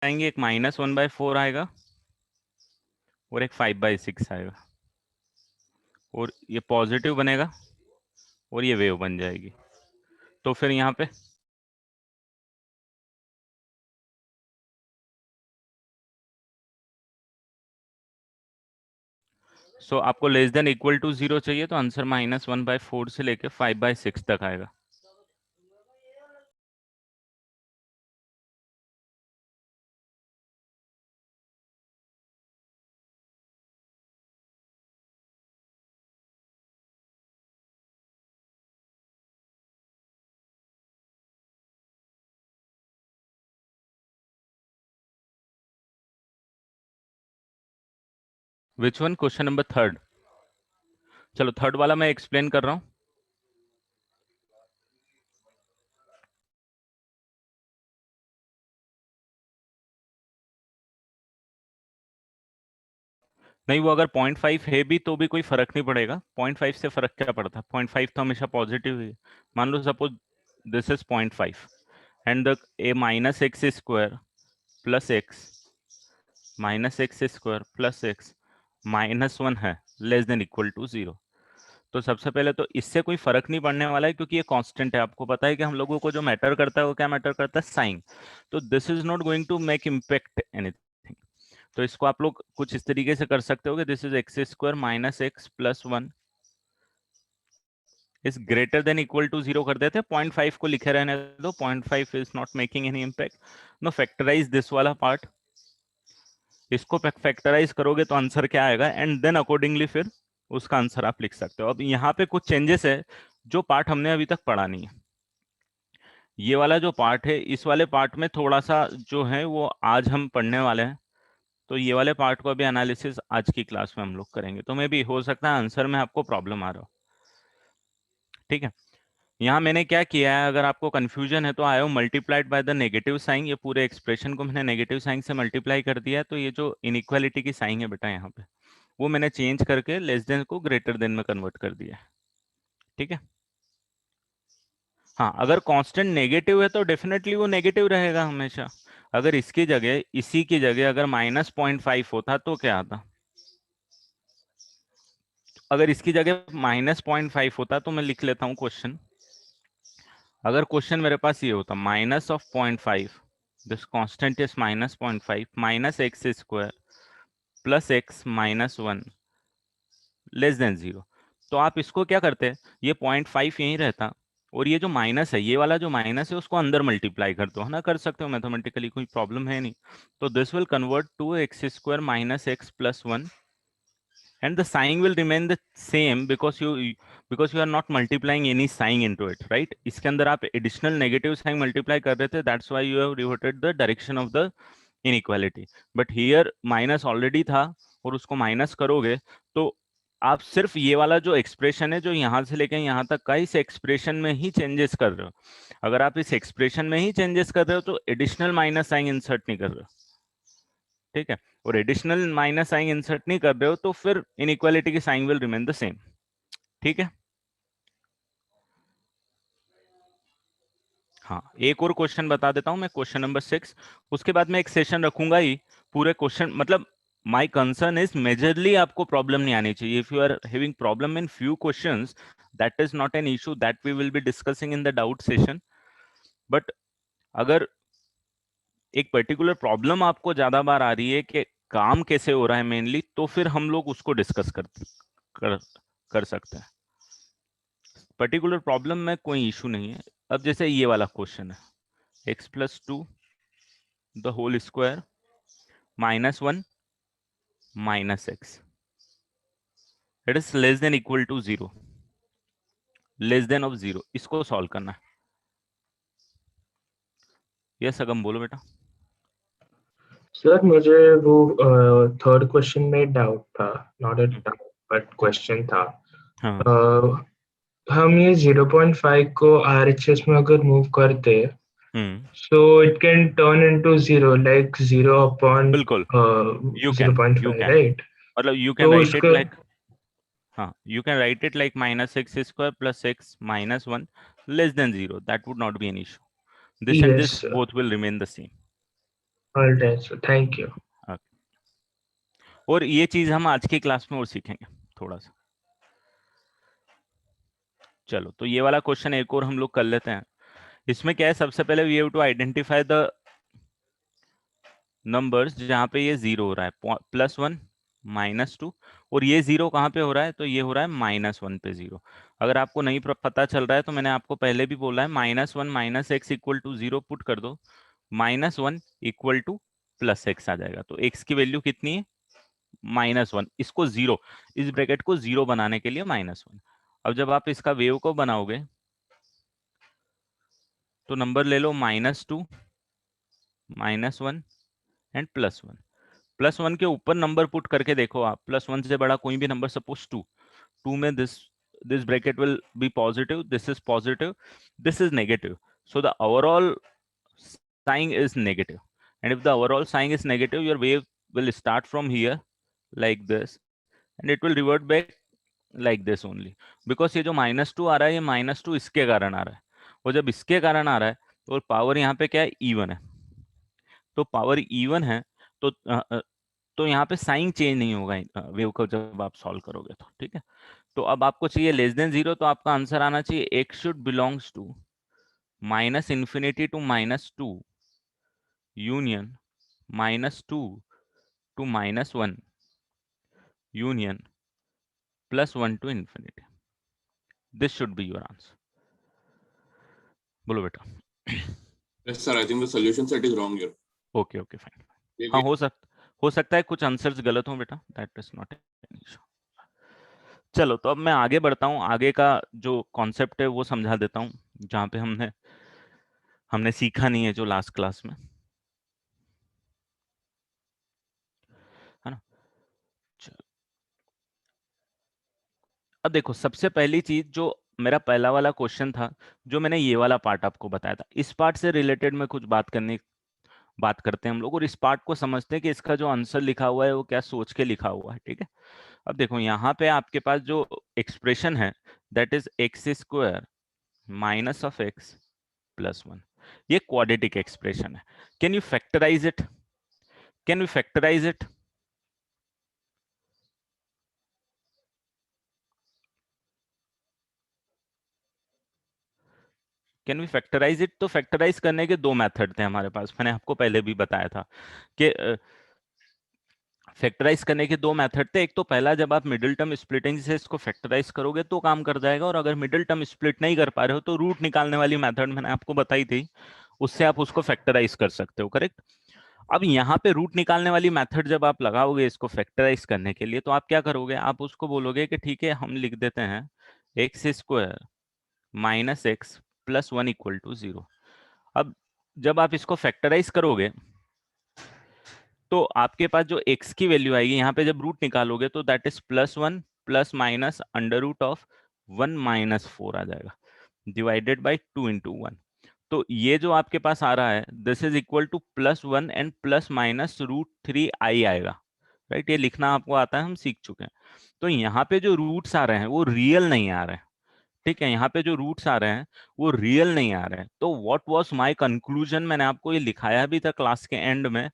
आएंगे, एक -1/4 आएगा और एक 5/6 आएगा, और ये पॉजिटिव बनेगा और ये वेव बन जाएगी। तो फिर यहाँ पे आपको लेस देन इक्वल टू 0 चाहिए, तो आंसर -1/4 से लेके 5/6 तक आएगा। Which one? Question number 3। चलो थर्ड वाला मैं एक्सप्लेन कर रहा हूँ। नहीं, वो अगर 0.5 है भी तो भी कोई फर्क नहीं पड़ेगा। 0.5 से फर्क क्या पड़ता है? 0.5 तो हमेशा पॉजिटिव है। मान लो suppose this is 0.5 and the a -x² plus x -x² plus x -1 है, लेस देन इक्वल टू 0। तो सबसे पहले तो इससे कोई फर्क नहीं पड़ने वाला है, क्योंकि ये कांस्टेंट है। आपको पता है कि हम लोगों को जो मैटर करता है वो क्या मैटर करता है? साइन। तो this is not going to make impact anything. तो इसको आप लोग कुछ इस तरीके से कर सकते हो कि this is x² minus x plus 1 is greater than equal to 0 कर देते हैं। 0.5 को लिखे रहने दो, 0.5 is not making any impact. No, factorise this वाला पार्ट। इसको फैक्टराइज करोगे तो आंसर क्या आएगा, एंड देन अकॉर्डिंगली फिर उसका आंसर आप लिख सकते हो। अब यहाँ पे कुछ चेंजेस है जो पार्ट हमने अभी तक पढ़ा नहीं है। ये वाला जो पार्ट है, इस वाले पार्ट में थोड़ा सा जो है वो आज हम पढ़ने वाले हैं। तो ये वाले पार्ट को अभी एनालिसिस आज की क्लास में हम लोग करेंगे। तो मे भी हो सकता है आंसर में आपको प्रॉब्लम आ रहा हो। ठीक है, यहाँ मैंने क्या किया है, अगर आपको कंफ्यूजन है तो I have multiplied by the negative sign. ये पूरे एक्सप्रेशन को मैंने नेगेटिव साइन से मल्टीप्लाई कर दिया है। तो ये जो इनइक्वालिटी की साइन है बेटा यहाँ पे, वो मैंने चेंज करके लेस देन को ग्रेटर देन में कन्वर्ट कर दिया है। ठीक है, हाँ, अगर कांस्टेंट नेगेटिव है तो डेफिनेटली वो नेगेटिव रहेगा हमेशा। अगर इसकी जगह, इसी की जगह अगर -0.5 होता तो क्या आता? अगर इसकी जगह -0.5 होता तो मैं लिख लेता हूं क्वेश्चन। अगर क्वेश्चन मेरे पास ये होता -0.5, this constant is -0.5 minus x² plus x -1 less than 0, तो आप इसको क्या करते हैं, ये 0.5 यहीं रहता, और ये जो माइनस है, ये वाला जो माइनस है उसको अंदर मल्टीप्लाई कर दो, है ना? कर सकते हो मैथमेटिकली, कोई प्रॉब्लम है नहीं। तो this will convert to x² minus x plus 1, and the sign will remain the same because you are not multiplying any sign into it, right? इसके अंदर आप additional negative sign multiply कर रहे थे, that's why you have reverted the direction of the inequality, but here minus already था और उसको minus करोगे तो आप सिर्फ ये वाला जो एक्सप्रेशन है, जो यहाँ से लेकर यहाँ तक का, इस एक्सप्रेशन में ही चेंजेस कर रहे हो। अगर आप इस एक्सप्रेशन में ही चेंजेस कर रहे हो तो एडिशनल माइनस साइन इंसर्ट नहीं कर रहे हो। ठीक है, और एडिशनल माइनस साइन इंसर्ट नहीं कर रहे हो तो फिर इनइक्वालिटी की sign will remain the same. ठीक है, हाँ, एक और क्वेश्चन बता देता हूं मैं, क्वेश्चन नंबर 6। उसके बाद मैं एक सेशन रखूंगा ही पूरे क्वेश्चन, मतलब माय कंसर्न इज मेजरली आपको प्रॉब्लम नहीं आनी चाहिए। If you are having problem in few questions, that is not an issue, that we will be discussing in the doubt session. But अगर एक पर्टिकुलर प्रॉब्लम आपको ज्यादा बार आ रही है कि काम कैसे हो रहा है मेनली, तो फिर हम लोग उसको डिस्कस कर कर सकते हैं। पर्टिकुलर प्रॉब्लम में कोई इशू नहीं है। अब जैसे ये वाला क्वेश्चन है, x+2 the whole square -1 minus x, it is less than equal to 0, less than of 0, इसको सॉल्व करना है। यस अगम, बोलो बेटा। सर मुझे वो थर्ड क्वेश्चन में डाउट था, not a doubt but question था। हाँ, अ, हम ये 0.5 को आरएचएस में अगर मूव करते, hmm, so it can turn into zero, like 0 upon बिल्कुल, यू 0.5, कैन, राइट? मतलब यू कैन तो राइट इट उसका लाइक, हाँ, you can write it like -x² plus x -1 less than 0, that would not be an issue. This and yes, this both will remain the same. All right, so thank you. और ये चीज हम आज की class में और सीखेंगे थोड़ा सा। चलो तो ये वाला क्वेश्चन एक और हम लोग कर लेते हैं। इसमें क्या है, सबसे पहले we have to identify the numbers जहां पे ये जीरो हो रहा है, +1 -2, और ये जीरो कहाँ पे हो रहा है, तो ये हो रहा है -1 पे जीरो। अगर आपको नहीं पता चल रहा है तो मैंने आपको पहले भी बोला है -1 - x equal to zero put कर दो, -1 इक्वल टू +x आ जाएगा। तो x की वैल्यू कितनी है, -1। इसको जीरो, इस ब्रैकेट को जीरो बनाने के लिए -1। अब जब आप इसका वेव को बनाओगे तो नंबर ले लो -2, -1 एंड +1। +1 के ऊपर नंबर पुट करके देखो आप, +1 से बड़ा कोई भी नंबर, सपोज 2, 2 में this bracket will be positive, this is positive, this is negative, so the overall sign is negative, and if the overall sign is negative, your wave will start from here like this and it will revert back like this only, because ये जो -2 आ रहा है, ये -2 इसके कारण आ रहा है, और जब इसके कारण आ रहा है तो पावर यहाँ पे क्या है, इवन है। तो पावर इवन है तो तो यहाँ पे साइन चेंज नहीं होगा वेव को जब आप सॉल्व करोगे तो, ठीक है। तो अब आपको चाहिए लेस देन जीरो, तो आपका आंसर आना चाहिए x should belongs to -∞ to -2 union -2 to -1 union +1 to infinity. This should be your answer. बोलो बेटा। Yes, sir. I think the solution set is wrong here. Okay okay fine. हाँ, हो सकता है कुछ आंसर्स गलत हों बेटा, that is not an issue. चलो तो अब मैं आगे बढ़ता हूँ, आगे का जो कॉन्सेप्ट है वो समझा देता हूँ, जहाँ पे हमने सीखा नहीं है जो लास्ट क्लास में, है ना। चलो अब देखो, सबसे पहली चीज जो मेरा पहला वाला क्वेश्चन था, जो मैंने ये वाला पार्ट आपको बताया था, इस पार्ट से रिलेटेड में कुछ बात करते हैं हम लोग, और इस पार्ट को समझते हैं कि इसका जो आंसर लिखा हुआ है वो क्या सोच के लिखा हुआ है, ठीक है। अब देखो यहाँ पे आपके पास जो एक्सप्रेशन है, दैट इज x² -x +1, ये क्वाड्रेटिक एक्सप्रेशन है। Can you factorise it, can you factorise it? Can we factorise it? तो फैक्टराइज करने के दो मेथड थे हमारे पास, मैंने आपको पहले भी बताया था कि फैक्टराइज करने के दो मेथड थे। एक तो पहला, जब आप मिडिल टर्म स्प्लिटिंग से इसको फैक्टराइज करोगे तो काम कर जाएगा, और अगर मिडिल टर्म स्प्लिट नहीं कर पा रहे हो तो रूट निकालने वाली मेथड मैंने आपको बताई थी, उससे आप उसको फैक्टराइज कर सकते हो, करेक्ट। अब यहाँ पे रूट निकालने वाली मेथड जब आप लगाओगे इसको फैक्टराइज करने के लिए, तो आप क्या करोगे, आप उसको बोलोगे कि ठीक है हम लिख देते हैं x² -x +1 इक्वल टू 0। अब जब आप इसको फैक्टराइज करोगे तो आपके पास जो x की वैल्यू आएगी, यहाँ पे जब रूट निकालोगे तो दैट इज +1 ± √1 - 4 आ जाएगा, डिवाइडेड बाई 2 × 1। तो ये जो आपके पास आ रहा है, this is equal to +1 and ±√3i आएगा, राइट। ये लिखना आपको आता है, हम सीख चुके हैं। तो यहाँ पे जो रूट्स आ रहे हैं वो रियल नहीं आ रहे हैं, ठीक है। यहाँ पे जो रूट्स आ रहे हैं वो रियल नहीं आ रहे हैं। तो व्हाट वाज माय कंक्लूजन, मैंने आपको ये लिखाया भी था क्लास के एंड में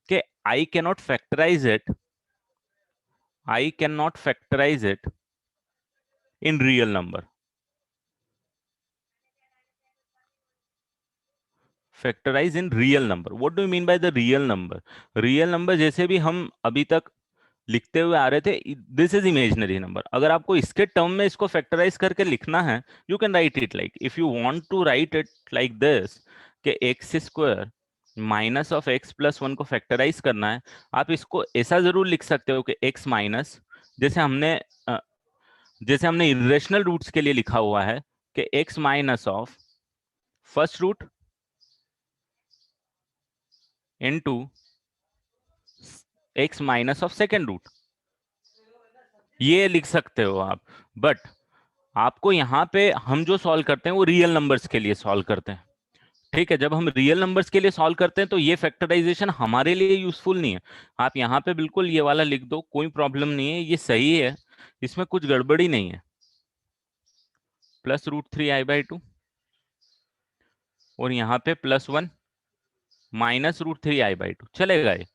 कि I can not factorise it, I can not factorise it in real number. Factorise in real number, what do you mean by the real number? Real number जैसे भी हम अभी तक लिखते हुए आ रहे थे, दिस इज इमेजिनरी नंबर। अगर आपको इसके टर्म में इसको फैक्टराइज करके लिखना है, you can write it like, if you want to write it like this कि x² -x +1 को फैक्टराइज करना है, आप इसको ऐसा जरूर लिख सकते हो कि x माइनस, जैसे हमने इरेशनल रूट्स के लिए लिखा हुआ है कि x minus of first root into x minus of second root, ये लिख सकते हो आप। बट आपको यहाँ पे हम जो सॉल्व करते हैं वो रियल नंबर्स के लिए सॉल्व करते हैं, ठीक है। जब हम रियल नंबर्स के लिए सॉल्व करते हैं तो ये फैक्टराइजेशन हमारे लिए यूजफुल नहीं है। आप यहाँ पे बिल्कुल ये वाला लिख दो, कोई प्रॉब्लम नहीं है, ये सही है, इसमें कुछ गड़बड़ी नहीं है। +√3i/2 और यहाँ पे +1 -√3i/2 चलेगा ये.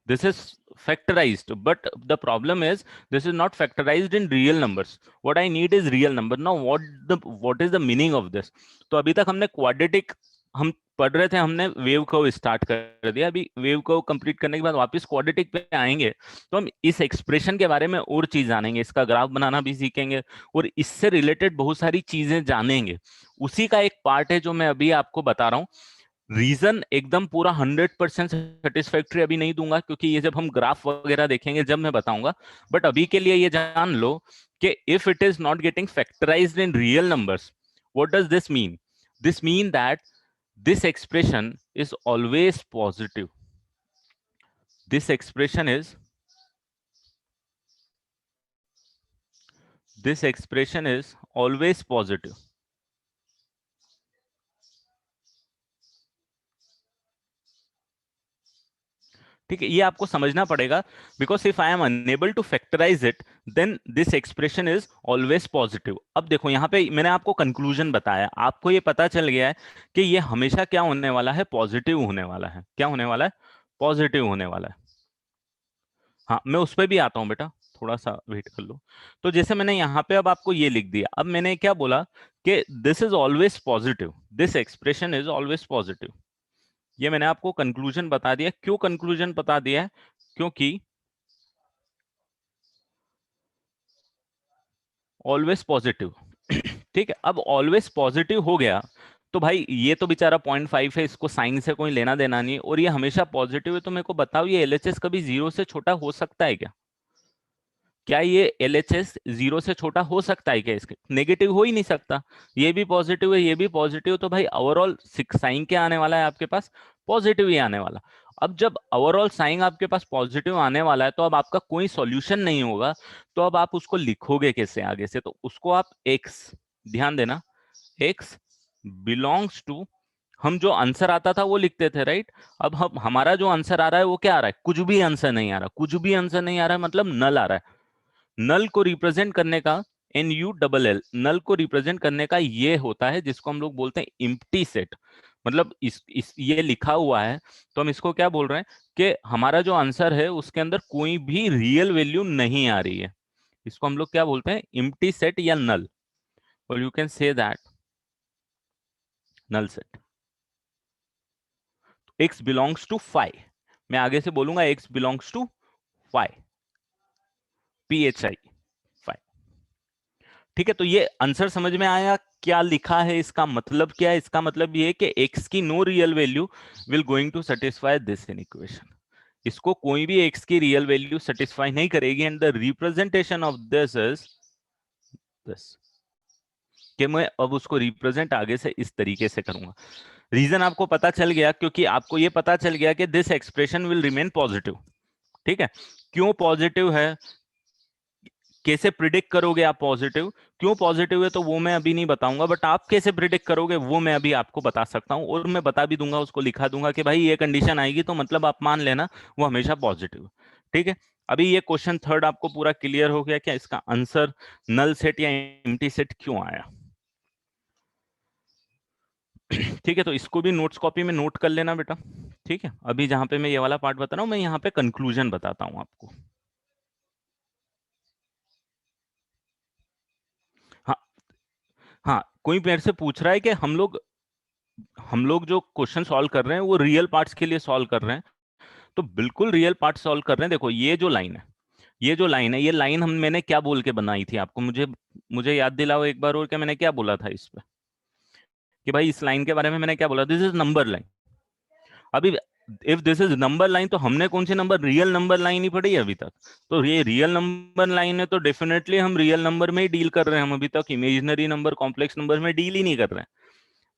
This is factorized, but the problem is this is not factorized in real numbers. What I need is real number. Now what is the meaning of this? तो अभी तक हमने क्वाड्रेटिक हम पढ़ रहे थे, हमने वेव कर्व स्टार्ट कर दिया. अभी वेव कर्व कंप्लीट करने के बाद वापस क्वाड्रेटिक पे आएंगे तो हम इस एक्सप्रेशन के बारे में और चीज जानेंगे, इसका ग्राफ बनाना भी सीखेंगे और इससे रिलेटेड बहुत सारी चीजें जानेंगे. उसी का एक पार्ट है जो मैं अभी आपको बता रहा हूँ. रीजन एकदम पूरा 100% सेटिस्फैक्ट्री अभी नहीं दूंगा, क्योंकि ये जब हम ग्राफ वगैरह देखेंगे जब मैं बताऊंगा. बट अभी के लिए ये जान लो कि if it is not getting factorised in real numbers, what does this mean? This mean that this expression is always positive. This expression is always positive. ठीक है, ये आपको समझना पड़ेगा. Because if I am unable to factorise it then this expression is always positive. अब देखो यहाँ पे मैंने आपको कंक्लूजन बताया, आपको ये पता चल गया है कि ये हमेशा क्या होने वाला है? पॉजिटिव होने वाला है. क्या होने वाला है? पॉजिटिव होने वाला है. हाँ, मैं उस पर भी आता हूँ बेटा, थोड़ा सा वेट कर लो. तो जैसे मैंने यहाँ पे अब आपको ये लिख दिया, अब मैंने क्या बोला कि this is always positive, this expression is always positive. ये मैंने आपको कंक्लूजन बता दिया. क्यों कंक्लूजन बता दिया है? क्योंकि ऑलवेज पॉजिटिव. ठीक है, अब ऑलवेज पॉजिटिव हो गया तो भाई ये तो बेचारा 0.5 है, इसको साइन से कोई लेना देना नहीं, और ये हमेशा पॉजिटिव है. तो मेरे को बताओ ये एलएचएस कभी 0 से छोटा हो सकता है क्या? क्या ये एलएचएस 0 से छोटा हो सकता है क्या? इसके नेगेटिव हो ही नहीं सकता. ये भी पॉजिटिव है, ये भी पॉजिटिव, तो भाई ओवरऑल साइन क्या आने वाला है आपके पास? पॉजिटिव ही आने वाला. अब जब ओवरऑल साइन आपके पास पॉजिटिव आने वाला है तो अब आपका कोई सॉल्यूशन नहीं होगा. तो अब आप उसको लिखोगे कैसे आगे से? तो उसको आप एक्स, ध्यान देना, एक्स बिलोंग्स टू, हम जो आंसर आता था वो लिखते थे, राइट. अब हम हमारा जो आंसर आ रहा है वो क्या आ रहा है? कुछ भी आंसर नहीं आ रहा. कुछ भी आंसर नहीं आ रहा है मतलब नल आ रहा है. नल को रिप्रेजेंट करने का, NULL, नल को रिप्रेजेंट करने का ये होता है जिसको हम लोग बोलते हैं इम्प्टी सेट. मतलब इस ये लिखा हुआ है तो हम इसको क्या बोल रहे हैं कि हमारा जो आंसर है उसके अंदर कोई भी रियल वैल्यू नहीं आ रही है. इसको हम लोग क्या बोलते हैं? इम्प्टी सेट या नल, और you can say that null set. x belongs to phi, मैं आगे से बोलूंगा x belongs to phi, PHI, phi. ठीक है, तो ये आंसर समझ में आया क्या लिखा है? इसका मतलब क्या है? इसका मतलब ये है कि x की no real value will going to satisfy this equation. इसको कोई भी x की रियल वैल्यू सेटिस्फाई नहीं करेगी. And the representation of this is this, कि मैं अब उसको रिप्रेजेंट आगे से इस तरीके से करूंगा. रीजन आपको पता चल गया, क्योंकि आपको ये पता चल गया कि this expression will remain positive. ठीक है, क्यों पॉजिटिव है, कैसे प्रिडिक्ट करोगे आप पॉजिटिव, क्यों पॉजिटिव है तो वो मैं अभी नहीं बताऊंगा, बट आप कैसे प्रिडिक्ट करोगे वो मैं अभी आपको बता सकता हूं. और मैं बता भी दूंगा, उसको लिखा दूंगा कि भाई ये कंडीशन आएगी तो मतलब आप मान लेना वो हमेशा पॉजिटिव. ठीक है, अभी ये क्वेश्चन थर्ड आपको पूरा क्लियर हो गया क्या? इसका आंसर नल सेट या एम्प्टी सेट क्यों आया? ठीक है, तो इसको भी नोट्स कॉपी में नोट कर लेना बेटा. ठीक है, अभी जहां पे मैं ये वाला पार्ट बता रहा हूं मैं यहाँ पे कंक्लूजन बताता हूं आपको. हाँ, हाँ, कोई मेरे से पूछ रहा है कि हम लोग जो क्वेश्चन सॉल्व कर रहे हैं वो रियल पार्ट्स के लिए सॉल्व कर रहे हैं. तो बिल्कुल रियल पार्ट सॉल्व कर रहे हैं. देखो ये जो लाइन है, ये जो लाइन है, ये लाइन हम मैंने क्या बोल के बनाई थी आपको? मुझे मुझे याद दिलाओ एक बार और, क्या मैंने क्या बोला था इस पे? कि भाई इस लाइन के बारे में मैंने क्या बोला? This is number line. अभी if this is number line तो हमने कौन सी नंबर, रियल नंबर लाइन ही पढ़ी है अभी तक. तो ये रियल नंबर लाइन है तो डेफिनेटली हम रियल नंबर में ही डील कर रहे हैं. हम अभी तक इमेजिनरी नंबर, कॉम्प्लेक्स नंबर में डील ही नहीं कर रहे हैं,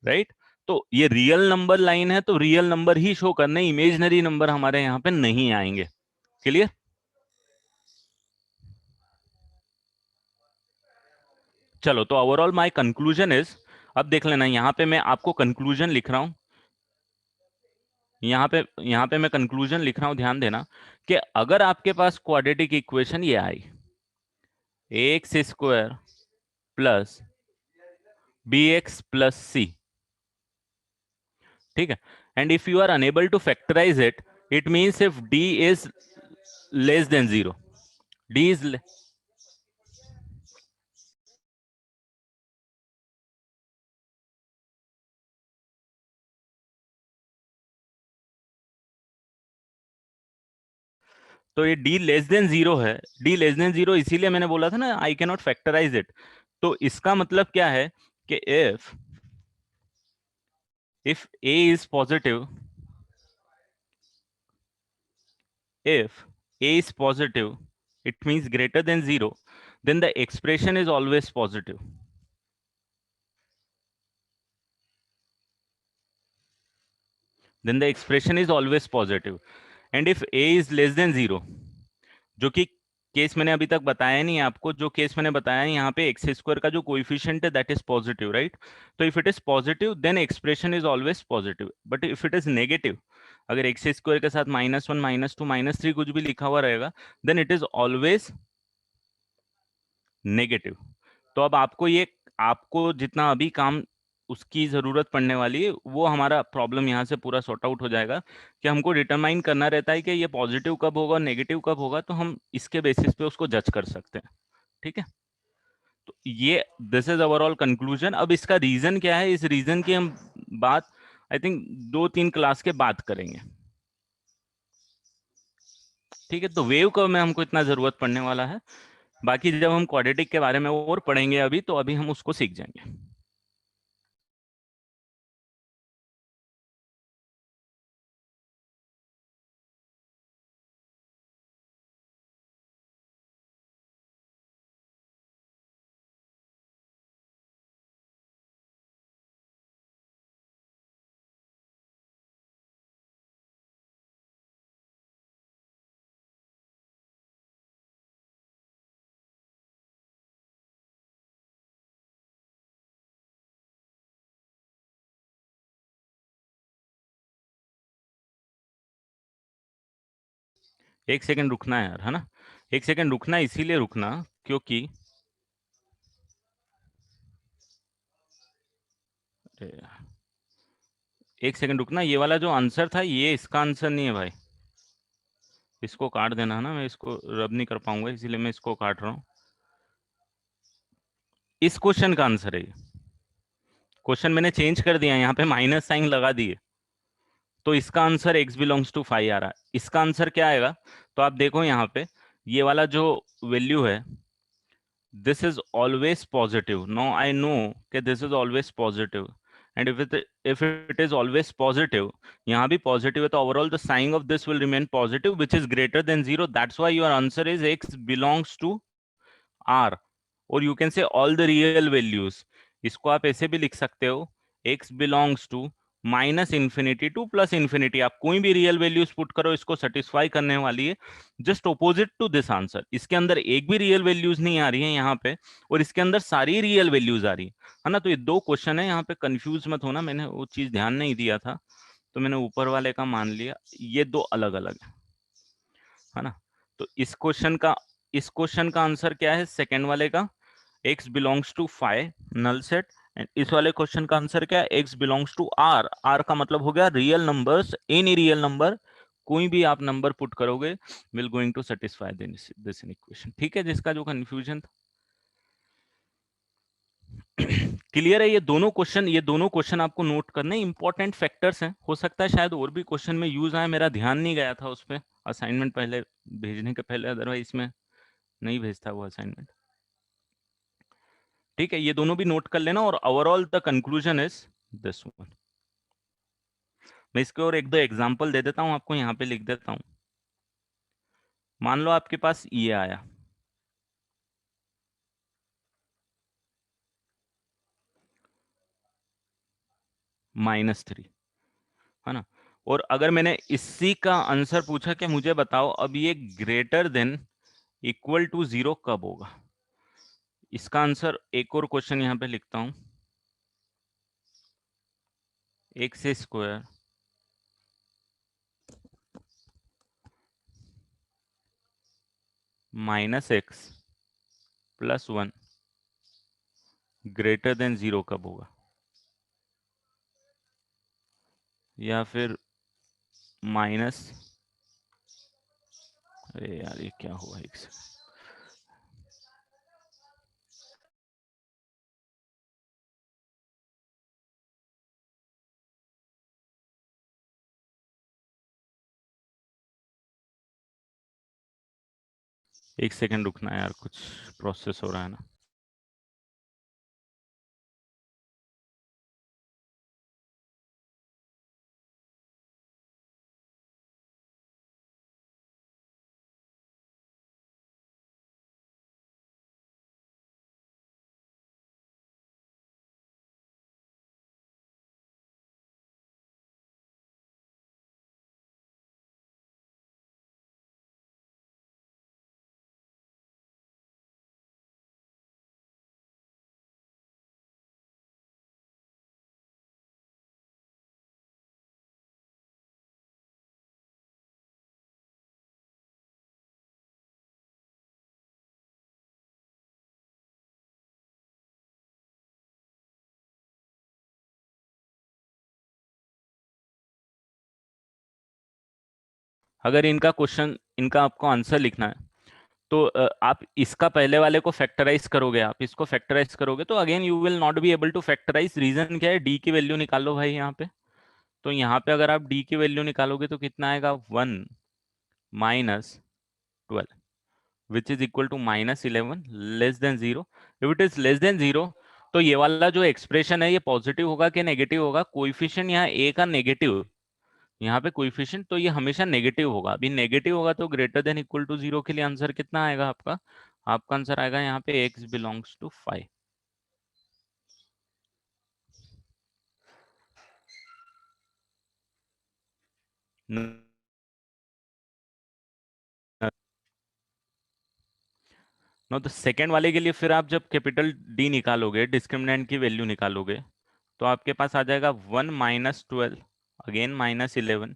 राइट. तो ये रियल नंबर लाइन है तो रियल नंबर ही शो करने, इमेजिनरी नंबर हमारे यहाँ पे नहीं आएंगे. क्लियर? चलो, तो ओवरऑल माय कंक्लूजन इज, अब देख लेना यहाँ पे मैं आपको कंक्लूजन लिख रहा हूं, यहाँ पे मैं कंक्लूजन लिख रहा हूं, ध्यान देना कि अगर आपके पास क्वाड्रेटिक इक्वेशन ये आई ax² plus bx plus c, ठीक है, and if you are unable to factorize it, it means if d is less than 0, d is तो ये d लेस देन 0 है, d लेस देन 0 इसीलिए मैंने बोला था ना I can not factorise it. तो इसका मतलब क्या है कि if a is positive, if a is positive, it means greater than 0, then the expression is always positive. Then the expression is always positive. And if a is less than 0, जो कि case मैंने अभी तक बताया नहीं आपको, जो case मैंने बताया यहाँ पे एक्स स्क्वायर का जो कोएफिशिएंट है दैट इज पॉजिटिव, राइट? तो if it is positive then expression is always positive, but if it is negative, अगर एक्स स्क्वायर के साथ -1 -2 -3 कुछ भी लिखा हुआ रहेगा then it is always negative. तो अब आपको जितना अभी काम उसकी जरूरत पड़ने वाली है वो हमारा प्रॉब्लम यहाँ से पूरा सॉर्ट आउट हो जाएगा कि हमको डिटरमाइन करना रहता है कि ये पॉजिटिव कब होगा और नेगेटिव कब होगा, तो हम इसके बेसिस पे उसको जज कर सकते हैं। ठीक है, तो ये दिस इज ओवरऑल कंक्लूजन। अब इसका रीजन क्या है, इस रीजन की हम बात आई थिंक 2-3 क्लास के बाद करेंगे। ठीक है, तो वेव कर्व में हमको इतना जरूरत पड़ने वाला है, बाकी जब हम क्वाड्रेटिक के बारे में और पढ़ेंगे अभी, तो अभी हम उसको सीख जाएंगे। एक सेकंड रुकना है यार, है ना? एक सेकंड रुकना, इसीलिए रुकना क्योंकि अरे यार, एक सेकंड रुकना, ये वाला जो आंसर था ये इसका आंसर नहीं है भाई, इसको काट देना है ना, मैं इसको रब नहीं कर पाऊंगा इसीलिए मैं इसको काट रहा हूँ। इस क्वेश्चन का आंसर है ये, क्वेश्चन मैंने चेंज कर दिया, यहाँ पे माइनस साइन लगा दिए, तो इसका आंसर x बिलोंग्स टू 5 आ रहा है। इसका आंसर क्या आएगा, तो आप देखो यहाँ पे ये वाला जो वैल्यू है this is always positive. Now I know that this is always positive, and if it is always positive, यहाँ भी positive है, तो overall the sign of this will remain positive, which is greater than 0. That's why your answer is x belongs to R, or you can say all the real values. इसको आप ऐसे भी लिख सकते हो, x belongs to -infinity to +infinity। आप कोई भी रियल वैल्यूज पुट करो, इसको सेटिस्फाई करने वाली है। Just opposite to this answer, इसके अंदर एक भी रियल वैल्यूज नहीं आ रही है यहाँ पे, और इसके अंदर सारी रियल वैल्यूज आ रही है ना? तो ये दो क्वेश्चन है, यहाँ पे कंफ्यूज मत होना, मैंने वो चीज ध्यान नहीं दिया था तो मैंने ऊपर वाले का मान लिया, ये दो अलग अलग है ना? तो इस क्वेश्चन का आंसर क्या है सेकेंड वाले का, x belongs to 5 null set, and इस वाले क्वेश्चन का आंसर क्या है, x belongs to r। r का मतलब हो गया real numbers, any real number, कोई भी आप नंबर पुट करोगे will going to satisfy this equation. ठीक है, जिसका जो कंफ्यूजन था क्लियर है। ये दोनों क्वेश्चन आपको नोट करने, इंपॉर्टेंट फैक्टर्स हैं, हो सकता है शायद और भी क्वेश्चन में यूज आए, मेरा ध्यान नहीं गया था उस पर असाइनमेंट पहले भेजने के पहले, अदरवाइज मैं नहीं भेजता वो असाइनमेंट। ठीक है, ये दोनों भी नोट कर लेना, और overall the conclusion is this one. मैं इसके और एक दो एग्जांपल दे देता हूं आपको, यहाँ पे लिख देता हूं। मान लो आपके पास ये आया, -3, है ना? और अगर मैंने इसी का आंसर पूछा कि मुझे बताओ अब ये ग्रेटर देन इक्वल टू 0 कब होगा, इसका आंसर एक और क्वेश्चन यहाँ पे लिखता हूं, x square -x + 1 greater than 0 कब होगा? या फिर माइनस, अरे यार ये क्या हुआ, एक सेकंड, एक सेकंड रुकना है यार, कुछ प्रोसेस हो रहा है ना। अगर इनका क्वेश्चन, इनका आपको आंसर लिखना है, तो आप इसका पहले वाले को फैक्टराइज करोगे, आप इसको फैक्टराइज करोगे तो again you will not be able to factorise. Reason क्या है, डी की वैल्यू निकालो भाई यहाँ पे। तो यहाँ पे अगर आप डी की वैल्यू निकालोगे तो कितना आएगा, 1 minus 12 which is equal to -11 less than 0। If it is less than 0 तो ये वाला जो एक्सप्रेशन है ये पॉजिटिव होगा कि नेगेटिव होगा। कोइफिशिएंट यहाँ ए का नेगेटिव, यहाँ पे कोइफिशिएंट तो ये हमेशा नेगेटिव होगा। अभी नेगेटिव होगा तो ग्रेटर देन इक्वल टू 0 के लिए आंसर कितना आएगा आपका, आपका आंसर आएगा यहाँ पे x बिलोंग्स टू 5। नो तो सेकेंड वाले के लिए फिर आप जब कैपिटल डी निकालोगे, डिस्क्रिमिनेंट की वैल्यू निकालोगे, तो आपके पास आ जाएगा 1 minus 12 again -11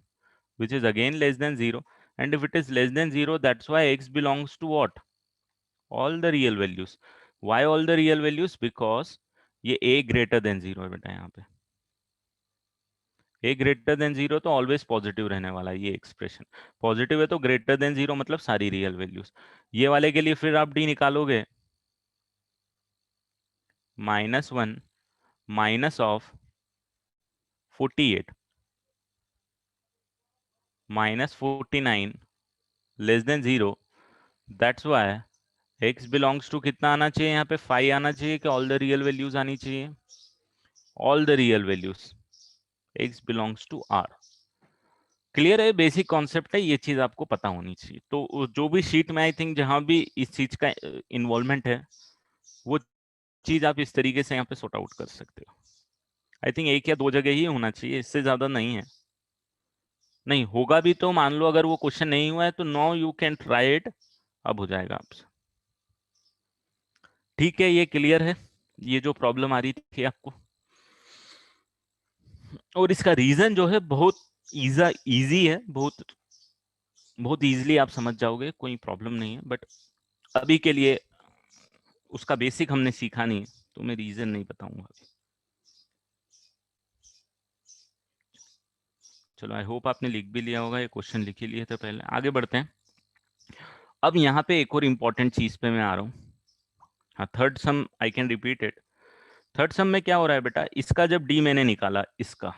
which is again less than 0, and if it is less than 0 that's why x belongs to what, all the real values। why all the real values, because ये a greater than 0 है बेटा। यहाँ पे a greater than 0 तो always positive रहने वाला है। ये एक्सप्रेशन पॉजिटिव है तो ग्रेटर देन 0 मतलब सारी रियल वैल्यूज। ये वाले के लिए फिर आप d निकालोगे, -1 minus of 48 -49 less than 0, that's why x belongs to कितना आना चाहिए, यहाँ पे 5 आना चाहिए कि ऑल द रियल वैल्यूज आनी चाहिए, all the real values, x belongs to r। Clear है, बेसिक कॉन्सेप्ट है, ये चीज आपको पता होनी चाहिए। तो जो भी शीट में आई थिंक जहां भी इस चीज का इन्वॉल्वमेंट है वो चीज आप इस तरीके से यहाँ पे सॉर्ट आउट कर सकते हो। आई थिंक एक या दो जगह ही होना चाहिए, इससे ज्यादा नहीं है। नहीं होगा भी तो मान लो अगर वो क्वेश्चन नहीं हुआ है तो no you can try it, अब हो जाएगा आपसे। ठीक है, ये क्लियर है, ये जो प्रॉब्लम आ रही थी आपको। और इसका रीजन जो है बहुत इजी है, बहुत इजीली आप समझ जाओगे, कोई प्रॉब्लम नहीं है। बट अभी के लिए उसका बेसिक हमने सीखा नहीं है तो मैं रीजन नहीं बताऊंगा अभी। चलो आई होप आपने लिख भी लिया होगा, ये क्वेश्चन लिख ही लिए थे पहले। आगे बढ़ते हैं। अब यहाँ पे एक और इंपॉर्टेंट चीज पे मैं आ रहा हूँ। हाँ, third some I can repeat it. Third सम में क्या हो रहा है बेटा, इसका जब डी मैंने निकाला, इसका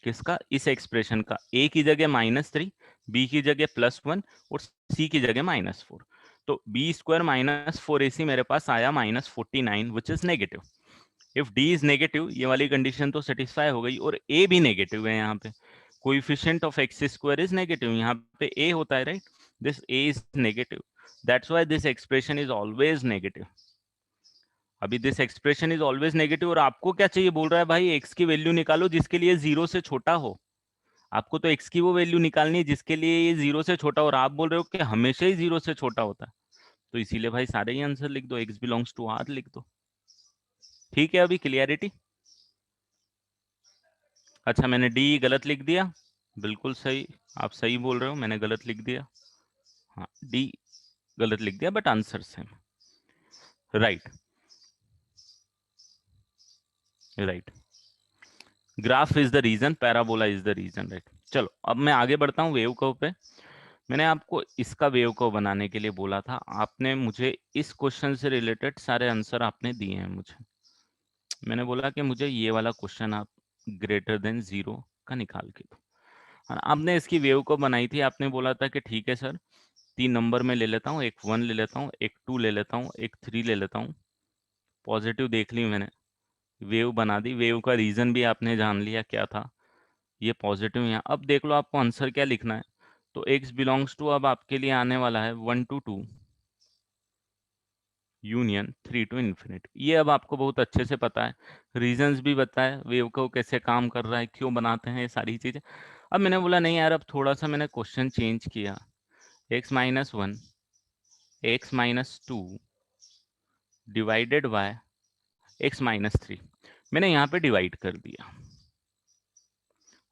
किसका, इस एक्सप्रेशन का, a की जगह -3, b की जगह +1 और c की जगह -4, तो b स्क्वायर -4ac मेरे पास आया -49 which is negative. If d is negative, ये वाली कंडीशन तो सेटिस्फाई हो गई, और a भी नेगेटिव है। यहाँ पे coefficient of x square is negative, यहाँ पे a होता है right, this a is negative, that's why this expression is always negative. अभी this expression is always negative, और आपको क्या चाहिए, बोल रहा है भाई एक्स की वैल्यू निकालो जिसके लिए 0 से छोटा हो। आपको तो x की वो वैल्यू निकालनी है जिसके लिए ये 0 से छोटा, और आप बोल रहे हो कि हमेशा ही 0 से छोटा होता है। तो इसीलिए भाई सारे ही आंसर लिख दो, x बिलोंग्स टू r लिख दो। ठीक है, अभी क्लियरिटी। अच्छा, मैंने d गलत लिख दिया, बिल्कुल सही, आप सही बोल रहे हो, मैंने गलत लिख दिया। हाँ, d गलत लिख दिया but answer same. Right right. Graph is the reason, parabola is the reason, right. चलो अब मैं आगे बढ़ता हूँ वेव कर्व पे। मैंने आपको इसका वेव कर्व बनाने के लिए बोला था, आपने मुझे इस क्वेश्चन से रिलेटेड सारे आंसर आपने दिए हैं मुझे। मैंने बोला कि मुझे ये वाला क्वेश्चन आप ग्रेटर देन 0 का निकाल के दो। और आपने इसकी वेव कर्व बनाई थी, आपने बोला था कि ठीक है सर 3 नंबर में ले लेता हूँ, एक 1 ले लेता हूँ, एक 2 ले लेता हूँ, एक 3 ले लेता हूँ। पॉजिटिव देख ली मैंने, वेव बना दी, वेव का रीजन भी आपने जान लिया क्या था, ये पॉजिटिव। यहाँ अब देख लो आपको आंसर क्या लिखना है। तो x बिलोंग्स टू अब आपके लिए आने वाला है 1 to 2 यूनियन 3 to इन्फिनिटी। ये अब आपको बहुत अच्छे से पता है, रीजंस भी बताए, वेव को कैसे काम कर रहा है, क्यों बनाते हैं, ये सारी चीजें। अब मैंने बोला नहीं यार, अब थोड़ा सा मैंने क्वेश्चन चेंज किया, x-1 x-2 divided by x-3 मैंने यहाँ पे डिवाइड कर दिया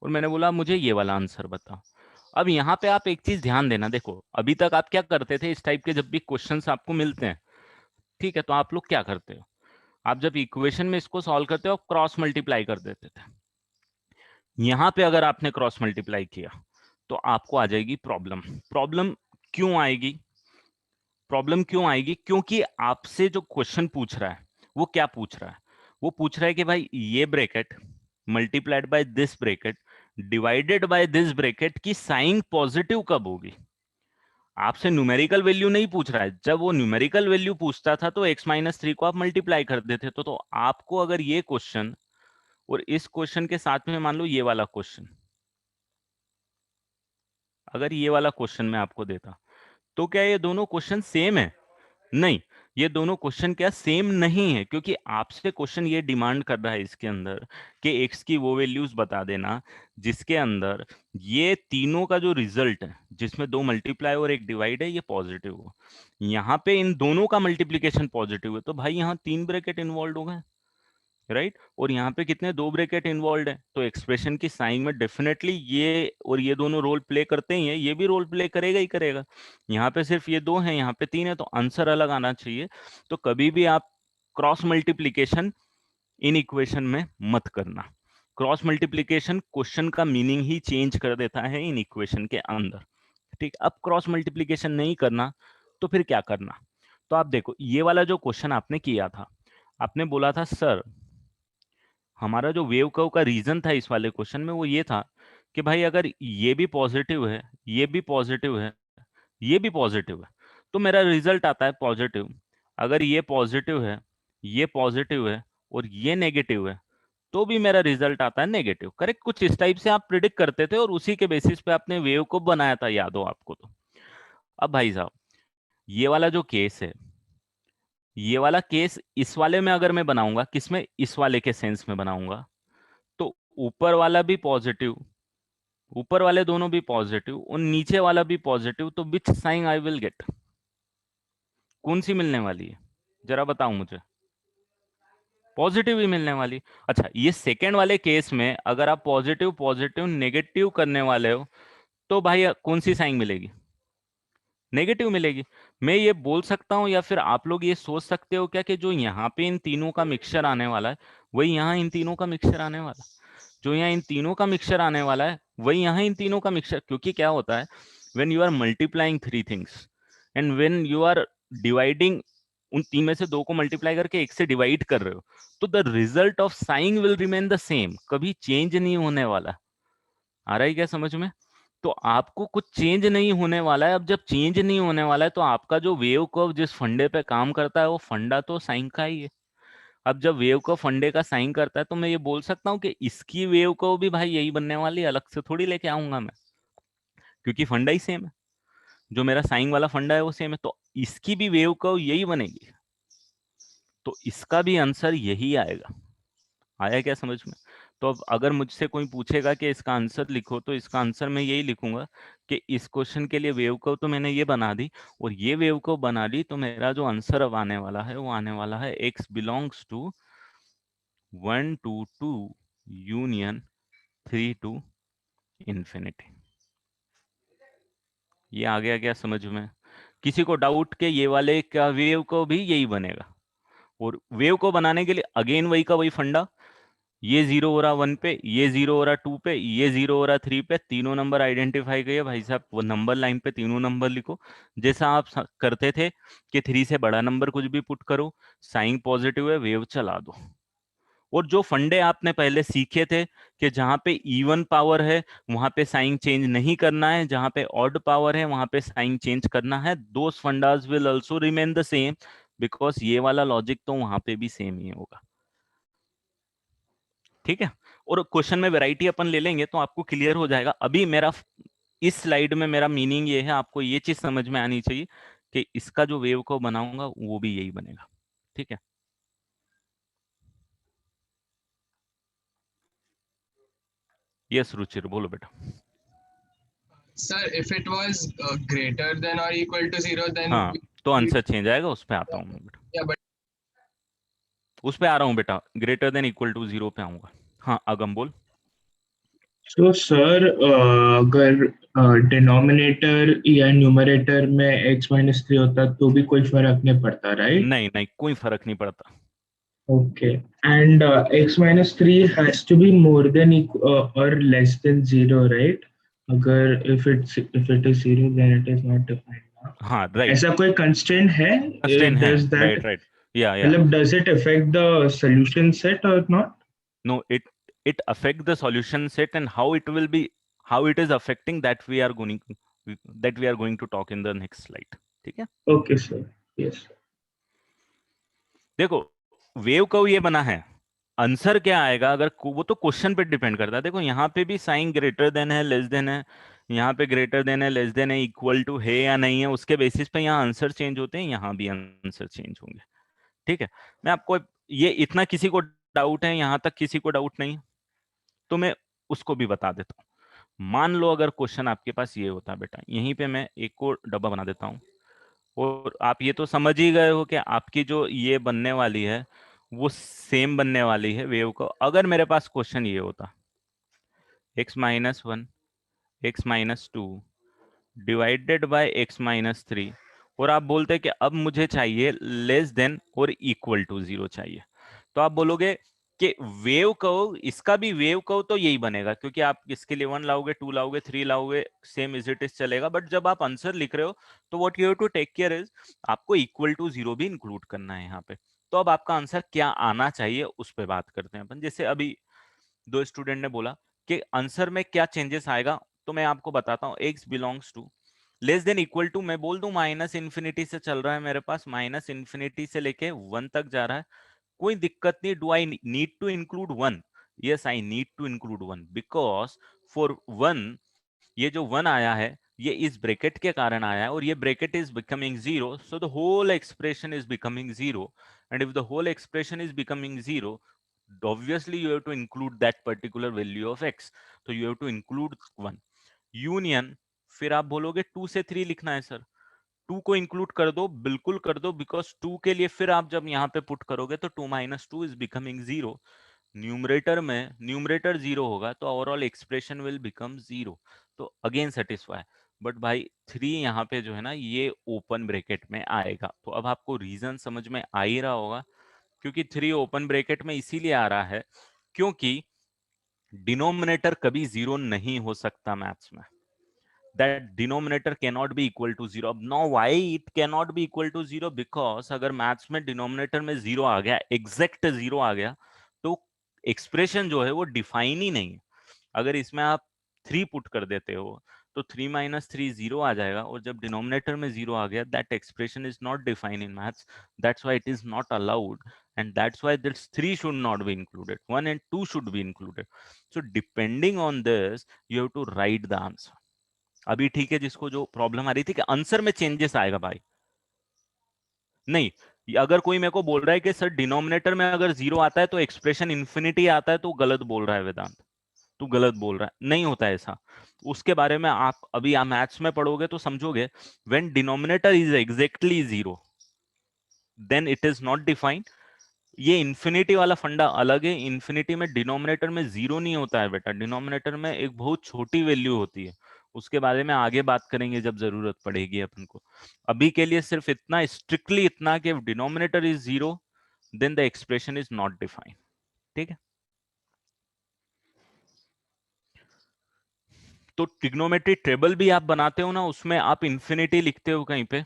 और मैंने बोला मुझे ये वाला आंसर बताओ। अब यहाँ पे आप एक चीज ध्यान देना, देखो अभी तक आप क्या करते थे, इस टाइप के जब भी क्वेश्चंस आपको मिलते हैं, ठीक है, तो आप लोग क्या करते हो, आप जब इक्वेशन में इसको सॉल्व करते हो क्रॉस मल्टीप्लाई कर देते थे। यहाँ पे अगर आपने क्रॉस मल्टीप्लाई किया तो आपको आ जाएगी प्रॉब्लम। प्रॉब्लम क्यों आएगी, प्रॉब्लम क्यों आएगी, क्योंकि आपसे जो क्वेश्चन पूछ रहा है वो क्या पूछ रहा है, वो पूछ रहा है कि भाई ये bracket multiplied by this bracket divided by this bracket की साइन पॉजिटिव कब होगी। आपसे न्यूमेरिकल वैल्यू नहीं पूछ रहा है, जब वो न्यूमेरिकल वैल्यू पूछता था तो x-3 को आप मल्टीप्लाई कर देते तो आपको अगर ये क्वेश्चन और इस क्वेश्चन के साथ में मान लो ये वाला क्वेश्चन, अगर ये वाला क्वेश्चन मैं आपको देता तो क्या ये दोनों क्वेश्चन सेम है? नहीं, ये दोनों क्वेश्चन क्या सेम नहीं है, क्योंकि आपसे क्वेश्चन ये डिमांड कर रहा है इसके अंदर कि x की वो वैल्यूज बता देना जिसके अंदर ये तीनों का जो रिजल्ट है, जिसमें 2 मल्टीप्लाई और 1 डिवाइड है, ये पॉजिटिव हो। यहाँ पे इन दोनों का मल्टीप्लीकेशन पॉजिटिव है, तो भाई यहाँ 3 ब्रैकेट इन्वॉल्व हो गए, राइट। और यहाँ पे कितने 2 ब्रैकेट इन्वॉल्व है, तो एक्सप्रेशन की साइन में डेफिनेटली ये और ये दोनों रोल प्ले करते ही हैं, ये भी रोल प्ले करेगा ही करेगा। यहाँ पे सिर्फ ये 2 हैं, यहाँ पे 3 है, तो आंसर अलग आना चाहिए। तो कभी भी आप क्रॉस मल्टीप्लीकेशन इन इक्वेशन में मत करना। क्रॉस मल्टीप्लीकेशन क्वेश्चन का मीनिंग ही चेंज कर देता है इन इक्वेशन के अंदर, ठीक। अब क्रॉस मल्टीप्लीकेशन नहीं करना तो फिर क्या करना, तो आप देखो ये वाला जो क्वेश्चन आपने किया था, आपने बोला था सर हमारा जो वेव कर्व का रीजन था इस वाले क्वेश्चन में वो ये था कि भाई अगर ये भी पॉजिटिव है, ये भी पॉजिटिव है, ये भी पॉजिटिव है, तो मेरा रिजल्ट आता है पॉजिटिव। अगर ये पॉजिटिव है, ये पॉजिटिव है और ये नेगेटिव है, तो भी मेरा रिजल्ट आता है नेगेटिव। करेक्ट, कुछ इस टाइप से आप प्रिडिक्ट करते थे और उसी के बेसिस पे आपने वेव को बनाया था, याद हो आपको तो। अब भाई साहब ये वाला जो केस है, ये वाला केस इस वाले में अगर मैं बनाऊंगा, किसमें, इस वाले के सेंस में बनाऊंगा, तो ऊपर वाला भी पॉजिटिव, ऊपर वाले दोनों भी पॉजिटिव और नीचे वाला भी पॉजिटिव, तो which sign I will get, कौन सी मिलने वाली है जरा बताओ मुझे, पॉजिटिव ही मिलने वाली। अच्छा ये सेकेंड वाले केस में अगर आप पॉजिटिव पॉजिटिव नेगेटिव करने वाले हो तो भाई कौन सी साइन मिलेगी, नेगेटिव मिलेगी। मैं ये बोल सकता हूं या फिर आप लोग ये सोच सकते हो क्या कि जो यहाँ पे इन तीनों का मिक्सचर आने वाला है वही यहाँ इन तीनों का मिक्सचर आने वाला है, जो यहाँ इन तीनों का मिक्सचर आने वाला है वही यहाँ इन तीनों का मिक्सचर। क्योंकि क्या होता है, when you are multiplying 3 things and when you are dividing, उन 3 में से 2 को मल्टीप्लाई करके 1 से डिवाइड कर रहे हो, तो the result of sine will remain the same, कभी चेंज नहीं होने वाला। आ रहा है क्या समझ में? तो आपको कुछ चेंज नहीं होने वाला है। अब जब चेंज नहीं होने वाला है तो आपका जो वेव कर्व जिस फंडे पे काम करता है वो फंडा तो साइन का ही है। अब जब वेव कर्व फंडे का साइन करता है तो मैं ये बोल सकता हूँ कि इसकी वेव कर्व भी भाई यही बनने वाली है, अलग से थोड़ी लेके आऊंगा मैं, क्योंकि फंडा ही सेम है, जो मेरा साइन वाला फंडा है वो सेम है, तो इसकी भी वेव कर्व यही बनेगी, तो इसका भी आंसर यही आएगा। आया क्या समझ में? तो अब अगर मुझसे कोई पूछेगा कि इसका आंसर लिखो तो इसका आंसर मैं यही लिखूंगा कि इस क्वेश्चन के लिए वेव कर्व तो मैंने ये बना दी और ये वेव कर्व बना दी, तो मेरा जो आंसर अब आने वाला है वो आने वाला है x belongs to 1 to 2 union 3 to infinity. ये आ गया क्या समझ में? किसी को डाउट के ये वाले का वेव कर्व भी यही बनेगा, और वेव को बनाने के लिए अगेन वही का वही फंडा, ये 0 हो रहा 1 पे, ये 0 हो रहा 2 पे, ये 0 हो रहा 3 पे, तीनों नंबर आइडेंटिफाई किए भाई साहब, वो नंबर लाइन पे तीनों नंबर लिखो, जैसा आप करते थे कि 3 से बड़ा नंबर कुछ भी पुट करो, साइन पॉजिटिव है, वेव चला दो। और जो फंडे आपने पहले सीखे थे कि जहां पे इवन पावर है वहां पे साइन चेंज नहीं करना है, जहां पे ऑड पावर है वहां पे साइन चेंज करना है, those fundas will also remain the same, because ये वाला लॉजिक तो वहां पे भी सेम ही होगा। ठीक है, और क्वेश्चन में वैरायटी अपन ले लेंगे तो आपको क्लियर हो जाएगा। अभी मेरा इस स्लाइड में मेरा मीनिंग ये है, आपको ये चीज समझ में आनी चाहिए कि इसका जो वेव को बनाऊंगा वो भी यही बनेगा। ठीक है, यस रुचिर बोलो बेटा। Sir, if it was greater than or equal to 0, then हाँ, तो आंसर चेंज आएगा, उस पे आता हूँ मैं बेटा, yeah, but उस पे आ रहा हूँ बेटा, ग्रेटर देन इक्वल टू 0 पे आऊंगा। हाँ अगम बोल। So सर अगर डिनोमिनेटर या न्यूमरेटर में x-3 होता तो भी कोई फर्क नहीं पड़ता, राइट? नहीं नहीं, कोई फर्क नहीं पड़ता। Okay. And x-3 has to be more than or less than 0, right? अगर if it is 0 then it is not defined now. हाँ राइट, ऐसा कोई constraint है? कंस्ट्रेंट है, Does that राइट राइट, या मतलब does it affect the solution set or not? No, it affect the solution set and how it will be, how it is affecting, that we are going to talk in the next slide। ठीक है, Okay, sir. Yes. देखो wave curve ये बना है, answer क्या आएगा अगर वो तो क्वेश्चन पे डिपेंड करता है। देखो यहाँ पे भी साइन ग्रेटर देन है, लेस देन है, यहाँ पे ग्रेटर देन है, लेस देन है, इक्वल टू है या नहीं है, उसके बेसिस पे यहाँ आंसर चेंज होते हैं, यहाँ भी आंसर चेंज होंगे। ठीक है, मैं आपको ये इतना, किसी को डाउट है यहाँ तक, किसी को डाउट नहीं, तो मैं उसको भी बता देता हूँ। मान लो अगर क्वेश्चन आपके पास ये होता बेटा, यहीं पे मैं एक और डब्बा बना देता हूँ, और आप ये तो समझ ही गए हो कि आपकी जो ये बनने वाली है वो सेम बनने वाली है वेव को। अगर मेरे पास क्वेश्चन ये होता x-1 x-2 divided by x-3, और आप बोलते कि अब मुझे चाहिए लेस देन और इक्वल टू 0 चाहिए, तो आप बोलोगे कि वेव कर्व, इसका भी वेव कर्व तो यही बनेगा, क्योंकि आप इसके लिए 1 लाओगे, 2 लाओगे, 3 लाओगे, सेम इज इट इज चलेगा। बट जब आप आंसर लिख रहे हो तो what you have to take care is, आपको इक्वल टू 0 भी इंक्लूड करना है यहाँ पे। तो अब आपका आंसर क्या आना चाहिए उस पर बात करते हैं अपन। जैसे अभी दो स्टूडेंट ने बोला कि आंसर में क्या चेंजेस आएगा, तो मैं आपको बताता हूँ। x belongs to less than equal to, मैं बोल दूं माइनस इन्फिनिटी से चल रहा है मेरे पास, माइनस इन्फिनिटी से लेके 1 तक जा रहा है, कोई दिक्कत नहीं। Do I need to include 1? Yes I need to include 1, because for 1, ये जो 1 आया है ये इस ब्रैकेट के कारण आया है, और ये bracket is becoming 0, so the whole expression is becoming 0, and if the whole expression is becoming 0, obviously you have to include that particular value of x, तो you have to include 1 union. फिर आप बोलोगे 2 से 3 लिखना है sir, 2 को include कर दो, बिल्कुल कर दो, बिकॉज 2 के लिए फिर आप जब यहाँ पे पुट करोगे तो 2 माइनस 2 इज बिकमिंग 0, न्यूमरेटर में न्यूमरेटर 0 होगा तो ओवरऑल एक्सप्रेशन विल बिकम 0, तो अगेन सेटिस्फाई। बट भाई 3 यहाँ पे जो है ना ये ओपन ब्रैकेट में आएगा, तो अब आपको रीजन समझ में आ ही रहा होगा, क्योंकि 3 ओपन ब्रैकेट में इसीलिए आ रहा है क्योंकि डिनोमिनेटर कभी 0 नहीं हो सकता मैथ्स में, that denominator cannot be equal to 0। अब now why it cannot be equal to 0, because अगर मैथ्स में डिनोमिनेटर में 0 आ गया, एग्जैक्ट 0 आ गया, तो एक्सप्रेशन जो है वो डिफाइन ही नहीं है। अगर इसमें आप 3 पुट कर देते हो तो 3 माइनस 3 0 आ जाएगा, और जब डिनोमिनेटर में 0 आ गया, that expression is not define in maths, that's why it is not allowed, and that's why this 3 should not be included, 1 and 2 should be included। So depending on this you have to write the answer। अभी ठीक है, जिसको जो problem आ रही थी कि answer में changes आएगा भाई, नहीं, अगर कोई मेरे को बोल रहा है कि सर डिनोमिनेटर में अगर 0 आता है तो एक्सप्रेशन इंफिनिटी आता है, तो गलत बोल रहा है वेदांत, तू गलत बोल रहा है, नहीं होता है ऐसा। उसके बारे में आप अभी आप मैथ्स में पढ़ोगे तो समझोगे, when denominator is exactly 0 then it is not defined. ये इन्फिनिटी वाला फंडा अलग है, इन्फिनिटी में डिनोमिनेटर में 0 नहीं होता है बेटा, डिनोमिनेटर में एक बहुत छोटी वैल्यू होती है, उसके बारे में आगे बात करेंगे जब जरूरत पड़ेगी अपन को। अभी के लिए सिर्फ इतना, स्ट्रिक्टली इतना कि denominator is 0 then the expression is not defined. ठीक है, तो ट्रिग्नोमेट्री टेबल भी आप बनाते हो ना, उसमें आप इन्फिनिटी लिखते हो कहीं पे,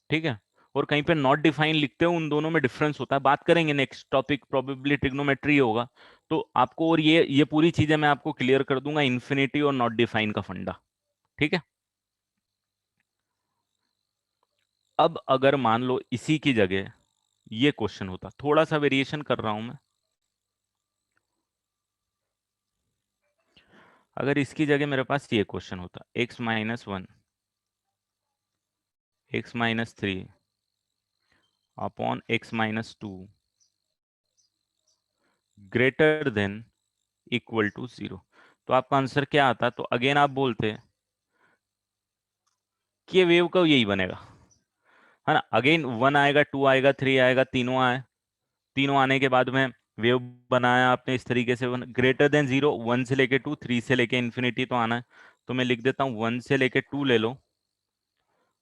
ठीक है, और कहीं पे नॉट डिफाइन लिखते हो, उन दोनों में डिफरेंस होता है। बात करेंगे नेक्स्ट टॉपिक प्रोबेबली ट्रिग्नोमेट्री होगा, तो आपको, और ये पूरी चीजें मैं आपको क्लियर कर दूंगा, इन्फिनिटी और नॉट डिफाइन का फंडा, ठीक है। अब अगर मान लो इसी की जगह ये क्वेश्चन होता, थोड़ा सा वेरिएशन कर रहा हूं मैं, अगर इसकी जगह मेरे पास ये क्वेश्चन होता, x-1 x-3 upon x-2 greater than equal to 0, तो आपका आंसर क्या आता? तो अगेन आप बोलते कि वेव का यही बनेगा, है ना। अगेन 1 आएगा, 2 आएगा, 3 आएगा, तीनों आए, तीनों आने के बाद में वेव बनाया आपने इस तरीके से, ग्रेटर देन 0, 1 से लेके 2, 3 से लेके इन्फिनिटी तो आना है, तो मैं लिख देता हूँ 1 से लेके 2 ले लो,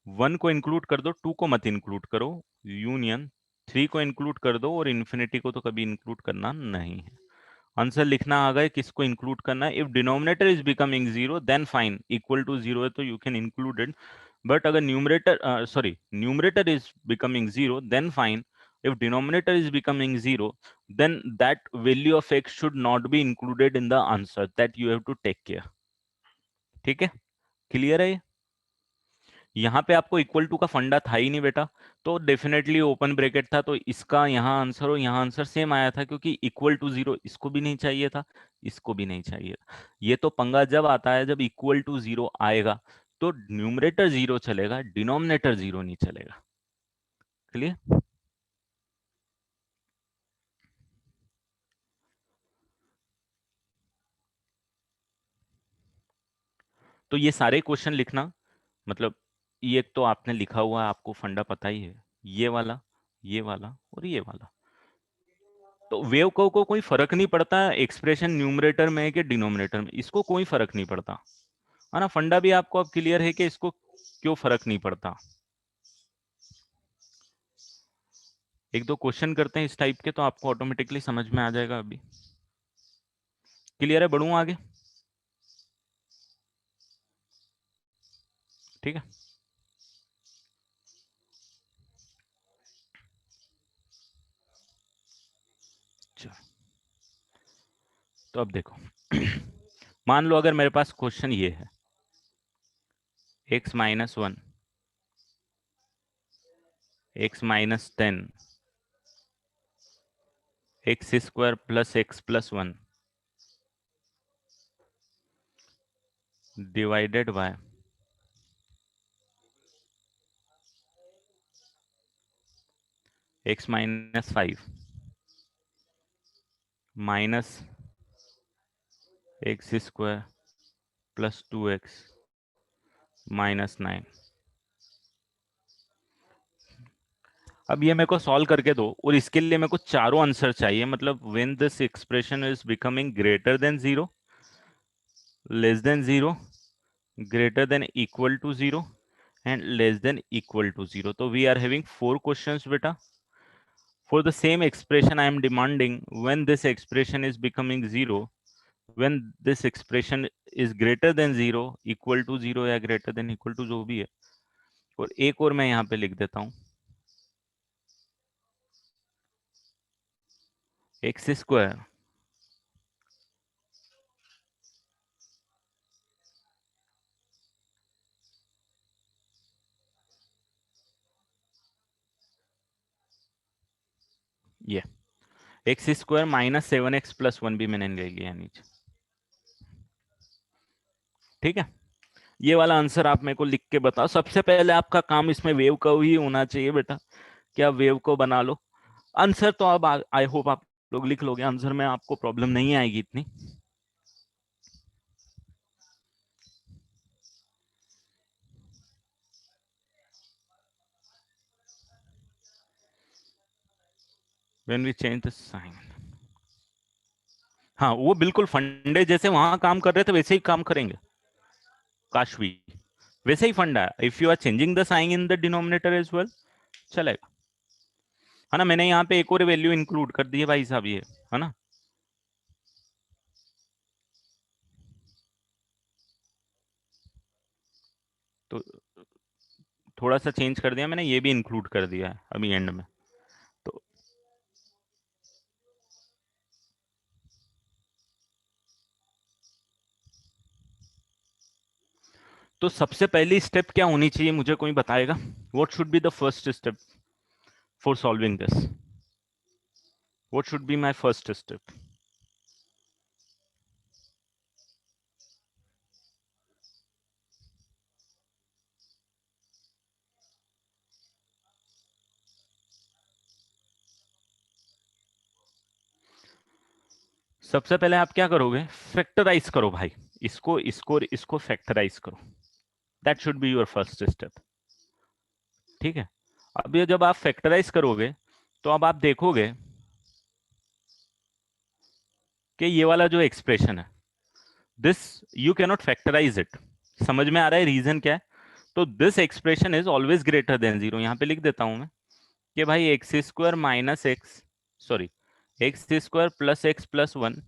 1 को इंक्लूड कर दो, 2 को मत इंक्लूड करो, यूनियन 3 को इंक्लूड कर दो, और इन्फिनिटी को तो कभी इंक्लूड करना नहीं है। आंसर लिखना आ गए, किसको इंक्लूड करना है? If denominator is becoming 0 then fine, equal to 0 है तो you can include it, but अगर numerator is becoming 0 then fine, if denominator is becoming 0 then that value of x should not be included in the answer, that you have to take care, ठीक है, clear है ये? यहाँ पे आपको equal to का फंडा था ही नहीं बेटा, तो डेफिनेटली ओपन ब्रैकेट था, तो इसका यहाँ आंसर और यहाँ आंसर सेम आया था, क्योंकि इक्वल टू 0 इसको भी नहीं चाहिए था, इसको भी नहीं चाहिए था। ये तो पंगा जब आता है जब इक्वल टू 0 आएगा, तो न्यूमरेटर 0 चलेगा, डिनोमिनेटर 0 नहीं चलेगा, क्लियर। तो ये सारे क्वेश्चन लिखना, मतलब ये एक तो आपने लिखा हुआ है, आपको फंडा पता ही है, ये वाला और ये वाला, तो वेव को कोई फर्क नहीं पड़ता एक्सप्रेशन न्यूमरेटर में है कि डिनोमिनेटर में, इसको कोई फर्क नहीं पड़ता, है ना। फंडा भी आपको अब क्लियर है कि इसको क्यों फर्क नहीं पड़ता। एक दो क्वेश्चन करते हैं इस टाइप के, तो आपको ऑटोमेटिकली समझ में आ जाएगा। अभी क्लियर है? बढ़ूं आगे? ठीक है, चलो। तो अब देखो मान लो अगर मेरे पास क्वेश्चन ये है, x-1 x-10 x² plus x plus 1 divided by x-5 minus x² plus 2x minus 9। अब ये मेरे को सॉल्व करके दो, और इसके लिए मेरे को चारों आंसर चाहिए, मतलब when this expression is becoming greater than 0, less than 0, greater than equal to 0 and less than equal to 0। तो वी आर हैविंग 4 क्वेश्चंस बेटा। For the same expression I am demanding when this expression is becoming 0, when this expression is greater than 0, equal to 0 या greater than equal to जो भी है। और एक और मैं यहाँ पे लिख देता हूँ, x² ये x² माइनस 7x प्लस 1 भी मैंने ले लिया नीचे, ठीक है। ये वाला आंसर आप मेरे को लिख के बताओ। सबसे पहले आपका काम इसमें वेव कर्व ही होना चाहिए बेटा, क्या वेव को बना लो। आंसर तो अब आई होप आप लोग लिख लोगे, आंसर में आपको प्रॉब्लम नहीं आएगी इतनी। When we change the sign, हाँ वो बिल्कुल फंडे जैसे वहां काम कर रहे थे वैसे ही काम करेंगे काशवी, वैसे ही फंडा है। If you are changing the sign in the denominator as well, चलेगा, है ना। मैंने यहाँ पे एक और वैल्यू इंक्लूड कर दी है भाई साहब, ये है ना। तो थोड़ा सा चेंज कर दिया मैंने, ये भी इंक्लूड कर दिया है अभी एंड में। तो सबसे पहली स्टेप क्या होनी चाहिए, मुझे कोई बताएगा? What should be the first step for solving this? What should be my first step? सबसे पहले आप क्या करोगे? फैक्टराइज करो भाई, इसको इसको और इसको फैक्टराइज करो। That should be your first step. ठीक है, अब ये जब आप फैक्टराइज करोगे तो अब आप देखोगे कि ये वाला जो एक्सप्रेशन है, this you can not factorise it. समझ में आ रहा है रीजन क्या है? तो this expression is always greater than zero. यहां पे लिख देता हूं मैं कि भाई x square minus x, sorry, x square plus x plus one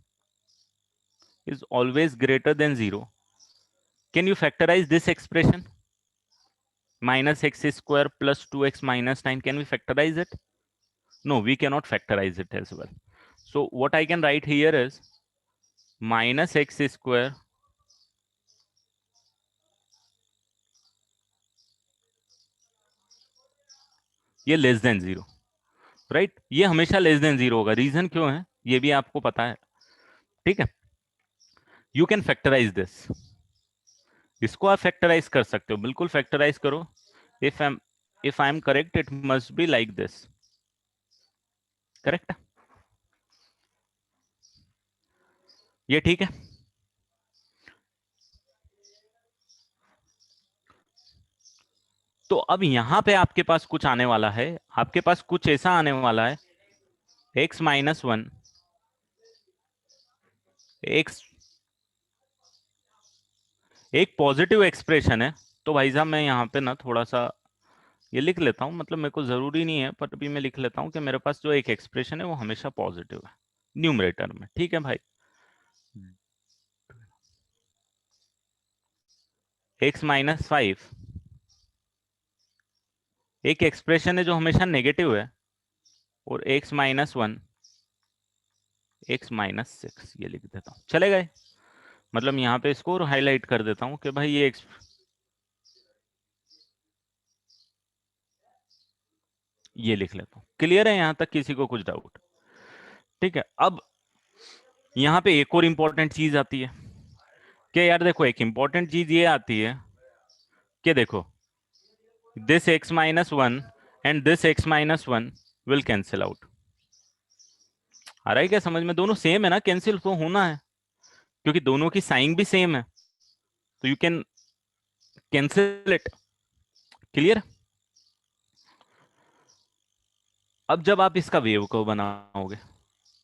is always greater than 0. Can you factorize this expression? Minus x square plus 2x minus 9. Can we factorize it? No, we cannot factorize it as well. So what I can write here is minus x square ये less than zero, right? ये हमेशा less than zero होगा। Reason क्यों है ये भी आपको पता है, ठीक है? यू कैन फैक्टराइज दिस, इसको आप फैक्टराइज कर सकते हो, बिल्कुल फैक्टराइज करो। If I M correct it must be like this, correct? ये ठीक है? तो अब यहां पे आपके पास कुछ आने वाला है, आपके पास कुछ ऐसा आने वाला है, x माइनस वन, एक्स एक पॉजिटिव एक्सप्रेशन है। तो भाई साहब मैं यहाँ पे ना थोड़ा सा ये लिख लेता हूँ, मतलब मेरे को जरूरी नहीं है पर अभी मैं लिख लेता हूँ कि मेरे पास जो एक एक्सप्रेशन है वो हमेशा पॉजिटिव है न्यूमरेटर में, ठीक है भाई? x माइनस फाइव एक एक्सप्रेशन है जो हमेशा नेगेटिव है, और x minus one x minus six, ये लिख देता हूँ, चलेगा? मतलब यहाँ पे इसको हाईलाइट कर देता हूँ कि भाई ये लिख लेता हूँ। क्लियर है यहाँ तक? किसी को कुछ डाउट? ठीक है, अब यहाँ पे एक और इंपॉर्टेंट चीज आती है कि यार देखो, एक इंपॉर्टेंट चीज ये आती है कि देखो this x minus one and this x minus one will cancel out. आ रहा है क्या समझ में? दोनों सेम है ना, कैंसिल तो होना है क्योंकि दोनों की साइन भी सेम है, तो you can cancel it. Clear? अब जब आप इसका वेव कर्व बनाओगे,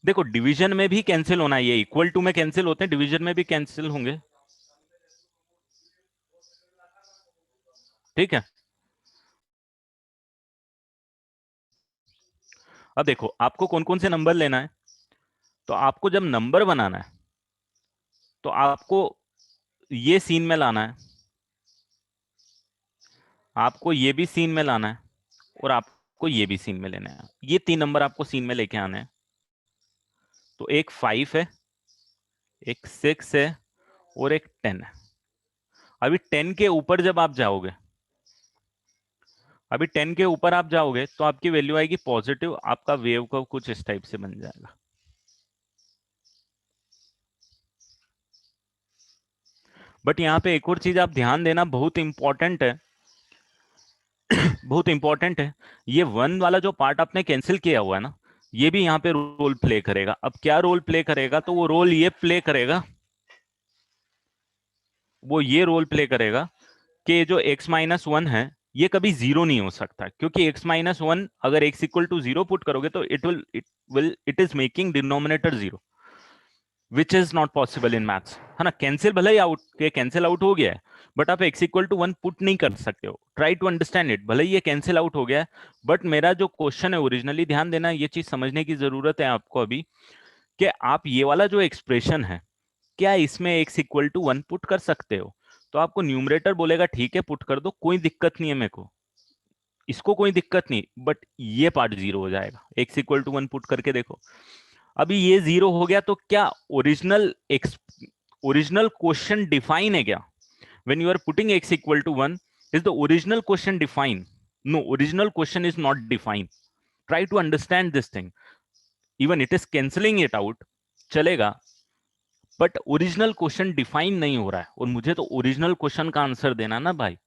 देखो डिवीजन में भी कैंसिल होना है, ये इक्वल टू में कैंसिल होते हैं, डिवीजन में भी कैंसिल होंगे, ठीक है? अब देखो आपको कौन कौन से नंबर लेना है, तो आपको जब नंबर बनाना है तो आपको ये सीन में लाना है, आपको ये भी सीन में लाना है, और आपको ये भी सीन में लेना है। ये तीन नंबर आपको सीन में लेके आने हैं। तो एक 5 है, एक 6 है, और एक 10 है। अभी 10 के ऊपर जब आप जाओगे, अभी 10 के ऊपर आप जाओगे तो आपकी वैल्यू आएगी पॉजिटिव, आपका वेव कर्व कुछ इस टाइप से बन जाएगा। बट यहाँ पे एक और चीज आप ध्यान देना, बहुत इंपॉर्टेंट है बहुत इंपॉर्टेंट है। ये वन वाला जो पार्ट आपने कैंसिल किया हुआ है ना, ये भी यहाँ पे रोल प्ले करेगा। अब क्या रोल प्ले करेगा? तो वो रोल ये प्ले करेगा, वो ये रोल प्ले करेगा कि जो x माइनस वन है ये कभी जीरो नहीं हो सकता, क्योंकि x माइनस वन अगर x equal to zero put करोगे तो it is making denominator zero, which is not possible in maths, है ना? कैंसिल भले ही आउट, कैंसिल आउट हो गया है, बट आप x equal to one put नहीं कर सकते हो। ट्राई टू अंडरस्टैंड इट, भले ही ये कैंसिल आउट हो गया है, बट मेरा जो क्वेश्चन है ओरिजिनली, ध्यान देना, ये चीज समझने की जरूरत है आपको अभी, कि आप ये वाला जो एक्सप्रेशन है, क्या इसमें x equal to one put कर सकते हो? तो आपको न्यूमरेटर बोलेगा ठीक है पुट कर दो, कोई दिक्कत नहीं है मेरे को, इसको कोई दिक्कत नहीं, बट ये पार्ट 0 हो जाएगा। x इक्वल टू 1 पुट करके देखो, अभी ये 0 हो गया, तो क्या ओरिजिनल क्वेश्चन डिफाइन है क्या? when you are putting x equal to 1, is the original question defined? No, original question is not defined. Try to understand this thing. Even it is cancelling it out, चलेगा, but original question define नहीं हो रहा है, और मुझे तो original question का answer देना ना भाई,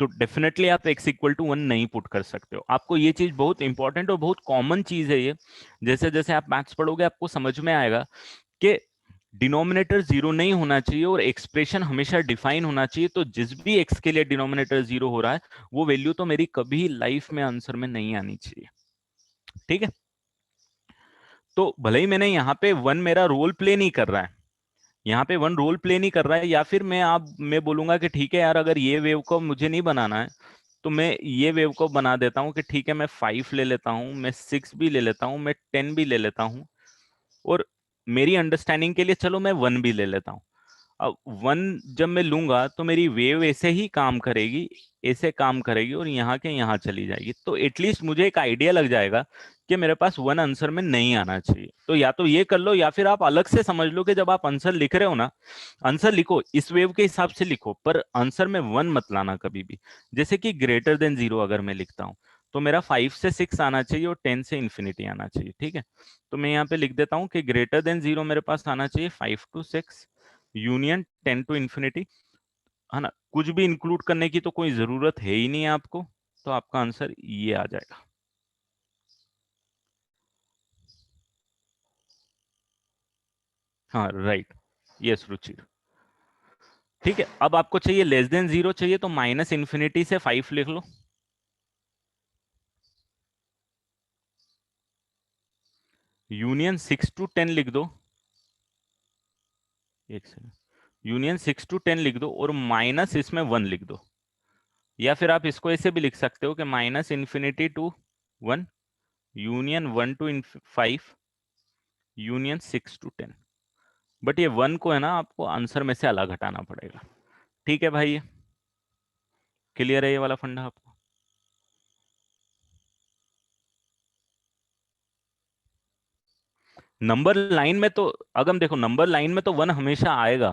तो डेफिनेटली आप x इक्वल टू 1 नहीं पुट कर सकते हो। आपको ये चीज बहुत इंपॉर्टेंट और बहुत कॉमन चीज है ये, जैसे जैसे आप मैथ्स पढ़ोगे आपको समझ में आएगा कि डिनोमिनेटर 0 नहीं होना चाहिए और एक्सप्रेशन हमेशा डिफाइन होना चाहिए। तो जिस भी x के लिए डिनोमिनेटर 0 हो रहा है, वो वैल्यू तो मेरी कभी लाइफ में आंसर में नहीं आनी चाहिए, ठीक है? तो भले ही मैंने यहाँ पे 1 मेरा रोल प्ले नहीं कर रहा है, यहाँ पे 1 रोल प्ले नहीं कर रहा है, या फिर मैं बोलूंगा कि ठीक है यार, अगर ये वेव को मुझे नहीं बनाना है, तो मैं ये वेव को बना देता हूँ कि ठीक है, मैं 5 ले लेता हूँ, मैं 6 भी ले लेता हूँ, मैं 10 भी ले लेता हूँ, और मेरी अंडरस्टैंडिंग के लिए चलो मैं 1 भी ले लेता हूँ। अब 1 जब मैं लूंगा तो मेरी वेव ऐसे ही काम करेगी, ऐसे काम करेगी, और यहाँ के यहाँ चली जाएगी। तो एटलीस्ट मुझे एक आइडिया लग जाएगा कि मेरे पास 1 आंसर में नहीं आना चाहिए। तो या तो ये कर लो, या फिर आप अलग से समझ लो कि जब आप आंसर लिख रहे हो ना, आंसर लिखो इस वेव के हिसाब से लिखो, पर आंसर में 1 मत लाना कभी भी। जैसे कि ग्रेटर देन 0 अगर मैं लिखता हूँ, तो मेरा 5 से 6 आना चाहिए और 10 से इंफिनिटी आना चाहिए, ठीक है? तो मैं यहाँ पे लिख देता हूँ कि ग्रेटर देन 0 मेरे पास आना चाहिए 5 to 6, यूनियन 10 to इंफिनिटी, है ना? कुछ भी इंक्लूड करने की तो कोई जरूरत है ही नहीं है आपको, तो आपका आंसर ये आ जाएगा। हाँ राइट, यस रुचिर, ठीक है। अब आपको चाहिए लेस देन 0 चाहिए, तो माइनस इंफिनिटी से 5 लिख लो, यूनियन 6 to 10 लिख दो, एक सेकंड, यूनियन 6 to 10 लिख दो, और माइनस इसमें 1 लिख दो। या फिर आप इसको ऐसे भी लिख सकते हो कि minus infinity to 1, union 1 to 5, union 6 to 10। But ये 1 को है ना, आपको आंसर में से अलग हटाना पड़ेगा, ठीक है भाई? क्लियर है ये वाला फंडा आपको? नंबर लाइन में तो, अगर देखो नंबर लाइन में तो 1 हमेशा आएगा,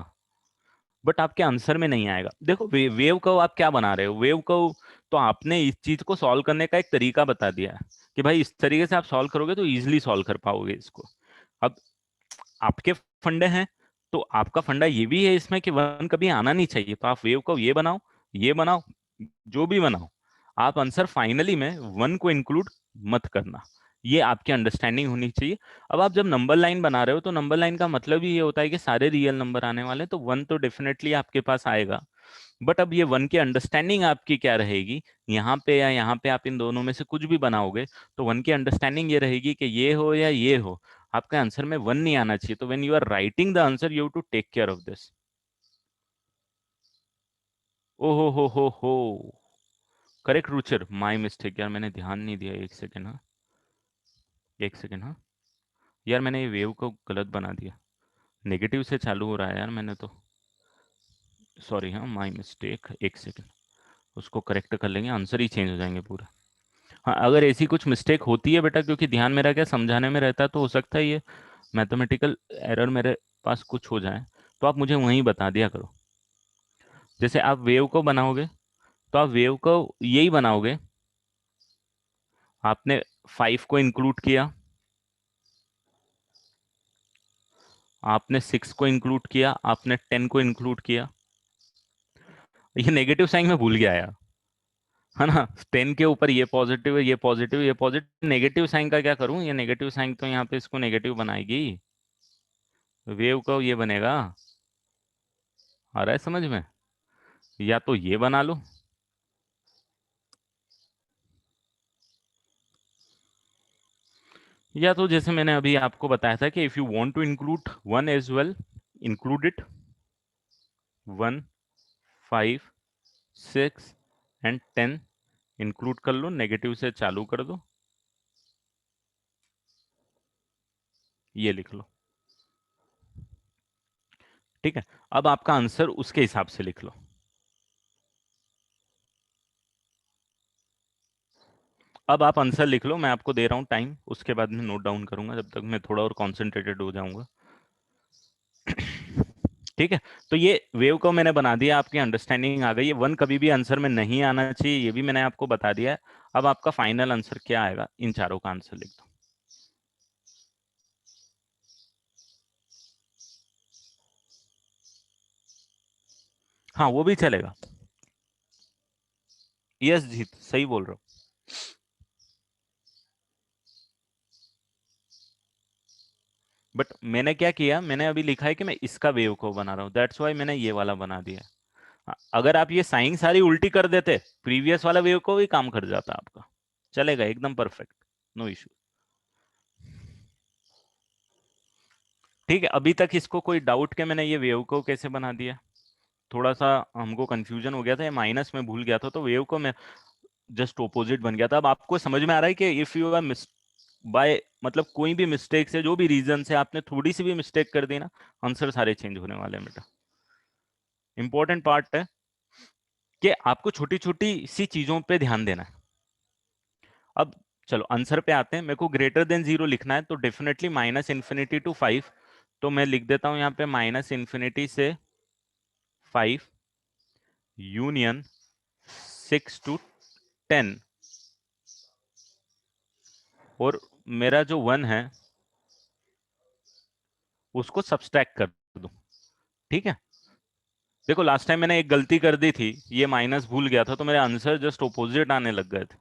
बट आपके आंसर में नहीं आएगा। देखो वेव कर्व आप क्या बना रहे हो, वेव कर्व तो आपने इस चीज को सॉल्व करने का एक तरीका बता दिया है कि भाई इस तरीके से आप सॉल्व करोगे तो इजीली सॉल्व कर पाओगे इसको। अब आपके फंडे हैं, तो आपका फंडा ये भी है इसमें कि 1 कभी आना नहीं चाहिए, तो आप वेव कर्व ये बनाओ, ये बनाओ, जो भी बनाओ, आप आंसर फाइनली में 1 को इंक्लूड मत करना, ये आपकी अंडरस्टैंडिंग होनी चाहिए। अब आप जब नंबर लाइन बना रहे हो, तो नंबर लाइन का मतलब ही ये होता है कि सारे रियल नंबर आने वाले हैं, तो 1 तो डेफिनेटली आपके पास आएगा। बट अब ये 1 की अंडरस्टैंडिंग आपकी क्या रहेगी, यहाँ पे या यहाँ पे आप इन दोनों में से कुछ भी बनाओगे, तो 1 की अंडरस्टैंडिंग ये रहेगी कि ये हो या ये हो, आपका आंसर में 1 नहीं आना चाहिए। तो when you are writing the answer, you have to take care of this. ओहो हो, करेक्ट रुचिर, माय मिस्टेक यार, मैंने ध्यान नहीं दिया, एक सेकेंड, हाँ एक सेकेंड, हाँ यार मैंने ये वेव को गलत बना दिया, नेगेटिव से चालू हो रहा है यार, मैंने तो, सॉरी, हाँ माय मिस्टेक, एक सेकेंड, उसको करेक्ट कर लेंगे, आंसर ही चेंज हो जाएंगे पूरा। हाँ अगर ऐसी कुछ मिस्टेक होती है बेटा, क्योंकि ध्यान मेरा क्या समझाने में रहता है, तो हो सकता है ये मैथमेटिकल एरर मेरे पास कुछ हो जाए, तो आप मुझे वहीं बता दिया करो। जैसे आप वेव को बनाओगे, तो आप वेव को यही बनाओगे, आपने 5 को इंक्लूड किया, आपने 6 को इंक्लूड किया, आपने 10 को इंक्लूड किया, ये नेगेटिव साइन में भूल गया यार, है ना? 10 के ऊपर ये पॉजिटिव है, ये पॉजिटिव, ये पॉजिटिव, नेगेटिव साइन का क्या करूं, ये नेगेटिव साइन तो यहाँ पे इसको नेगेटिव बनाएगी, वेव का ये बनेगा, आ रहा है समझ में? या तो ये बना लो, या तो जैसे मैंने अभी आपको बताया था कि if you want to include 1 as well, include it, 1, 5, 6 and 10 include कर लो, नेगेटिव से चालू कर दो, ये लिख लो, ठीक है? अब आपका आंसर उसके हिसाब से लिख लो, अब आप आंसर लिख लो, मैं आपको दे रहा हूँ टाइम, उसके बाद में नोट डाउन करूंगा, जब तक मैं थोड़ा और कॉन्सेंट्रेटेड हो जाऊंगा। ठीक है, तो ये वेव को मैंने बना दिया, आपकी अंडरस्टैंडिंग आ गई है। वन कभी भी आंसर में नहीं आना चाहिए, ये भी मैंने आपको बता दिया है। अब आपका फाइनल आंसर क्या आएगा, इन चारों का आंसर लिख दो। हाँ वो भी चलेगा। यस जीत, सही बोल रहे हो। बट मैंने क्या किया, मैंने अभी लिखा है कि मैं इसका वेव को बना रहा हूँ, दैट्स वाई मैंने ये वाला बना दिया है। हाँ, अगर आप ये साइन सारी उल्टी कर देते, प्रीवियस वाला वेव को भी काम कर जाता आपका, चलेगा एकदम परफेक्ट, नो इशू। ठीक है, अभी तक इसको कोई डाउट के मैंने ये वेव को कैसे बना दिया? थोड़ा सा हमको कंफ्यूजन हो गया था, माइनस में भूल गया था, तो वेव को मैं जस्ट ऑपोजिट बन गया था। अब आपको समझ में आ रहा है कि इफ यू आर बाय मतलब कोई भी मिस्टेक से, जो भी रीजन से आपने थोड़ी सी भी मिस्टेक कर दी ना, आंसर सारे चेंज होने वाले हैं बेटा। इंपॉर्टेंट पार्ट है कि आपको छोटी छोटी सी चीजों पे ध्यान देना है। अब चलो आंसर पे आते हैं। मेरे को ग्रेटर देन 0 लिखना है, तो डेफिनेटली माइनस इन्फिनिटी टू 5, तो मैं लिख देता हूं यहाँ पे माइनस इन्फिनिटी से 5 यूनियन 6 टू 10, और मेरा जो 1 है उसको सब्सट्रैक्ट कर दूं। ठीक है, देखो लास्ट टाइम मैंने एक गलती कर दी थी, ये माइनस भूल गया था, तो मेरे आंसर जस्ट ऑपोजिट आने लग गए थे,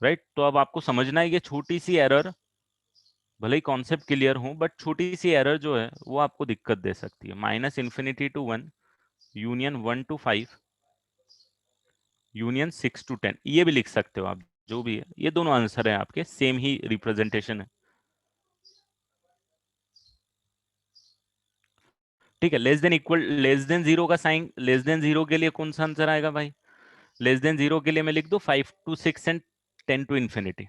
राइट। तो अब आपको समझना है, ये छोटी सी एरर, भले ही कॉन्सेप्ट क्लियर हो, बट छोटी सी एरर जो है वो आपको दिक्कत दे सकती है। Minus infinity to 1 union 1 to 5 union 6 to 10, ये भी लिख सकते हो आप, जो भी है, ये दोनों आंसर है आपके, सेम ही रिप्रेजेंटेशन है। ठीक है, less than equal, less than 0 का साइन, लेस देन 0 के लिए कौन सा आंसर आएगा भाई? लेस देन 0 के लिए मैं लिख दो 5 टू 6 एंड 10 टू इन्फिनिटी।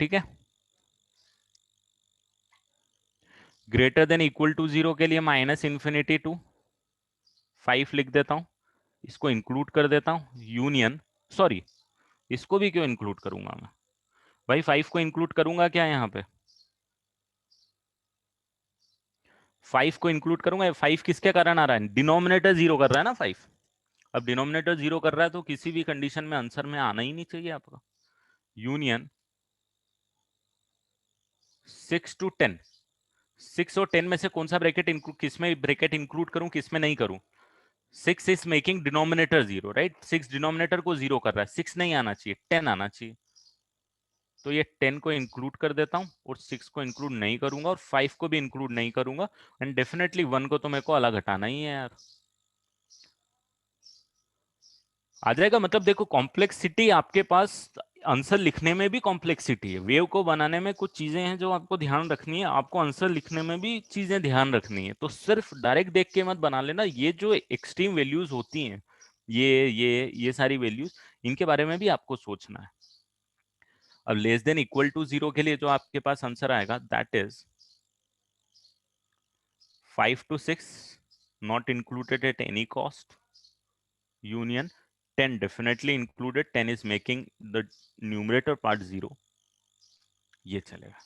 ठीक है, ग्रेटर देन इक्वल टू 0 के लिए माइनस इन्फिनिटी टू 5 लिख देता हूं, इसको इंक्लूड कर देता हूं, यूनियन, सॉरी इसको भी क्यों इंक्लूड करूंगा मैं भाई, 5 को इंक्लूड करूंगा क्या यहाँ पे? 5 को इंक्लूड करूंगा, 5 किसके कारण आ रहा है? डिनोमिनेटर 0 कर रहा है ना 5। अब डिनोमिनेटर 0 कर रहा है, तो किसी भी कंडीशन में आंसर में आना ही नहीं चाहिए आपका। यूनियन 6 टू 10, 6 और 10 में से कौन सा ब्रैकेट इंक्लूड, किस में ब्रैकेट इंक्लूड करूं, किस में नहीं करूं? 6 is making denominator 0, right. 6 denominator को 0 कर रहा है, 6 नहीं आना चाहिए, 10 आना चाहिए। तो ये 10 को इंक्लूड कर देता हूं, और 6 को इंक्लूड नहीं करूंगा, और 5 को भी इंक्लूड नहीं करूंगा, एंड डेफिनेटली 1 को तो मेरे को अलग हटाना ही है यार। आ जाएगा, मतलब देखो कॉम्प्लेक्सिटी आपके पास, आंसर लिखने में भी कॉम्प्लेक्सिटी है, वेव को बनाने में कुछ चीजें हैं जो आपको ध्यान रखनी है, आपको आंसर लिखने में भी चीजें ध्यान रखनी है। तो सिर्फ डायरेक्ट देख के मत बना लेना, ये जो एक्सट्रीम वैल्यूज होती हैं, ये सारी वैल्यूज, इनके बारे में भी आपको सोचना है। अब लेस देन इक्वल टू 0 के लिए जो आपके पास आंसर आएगा, that is 5 to 6 not included at any cost, union 10 definitely included, 10 is making the numerator part 0, ये चलेगा।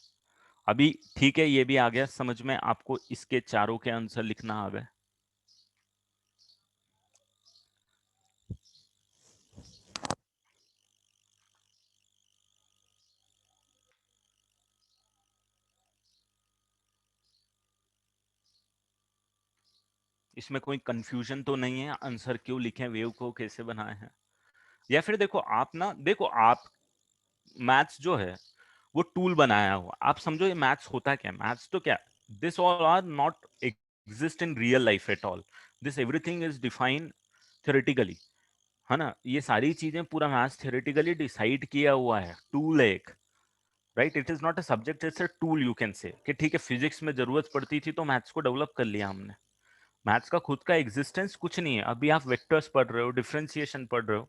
अभी ठीक है, ये भी आ गया समझ में आपको, इसके चारों के आंसर लिखना आ गए। इसमें कोई कंफ्यूजन तो नहीं है, आंसर क्यों लिखे, वेव को कैसे बनाए हैं? या फिर देखो आप ना, देखो आप मैथ्स जो है वो टूल बनाया हुआ, आप समझो ये मैथ्स होता क्या है? मैथ्स तो क्या, this all are not exist in real life at all, this everything is defined theoretically, है ना। ये सारी चीजें पूरा मैथ्स थ्योरेटिकली डिसाइड किया हुआ है, टूल है एक, right. It is not a subject, it's a tool, you can से कि ठीक है फिजिक्स में जरूरत पड़ती थी तो मैथ्स को डेवलप कर लिया हमने। मैथ्स का खुद का एग्जिस्टेंस कुछ नहीं है, अभी आप वेक्टर्स पढ़ रहे हो, डिफरेंशिएशन पढ़ रहे हो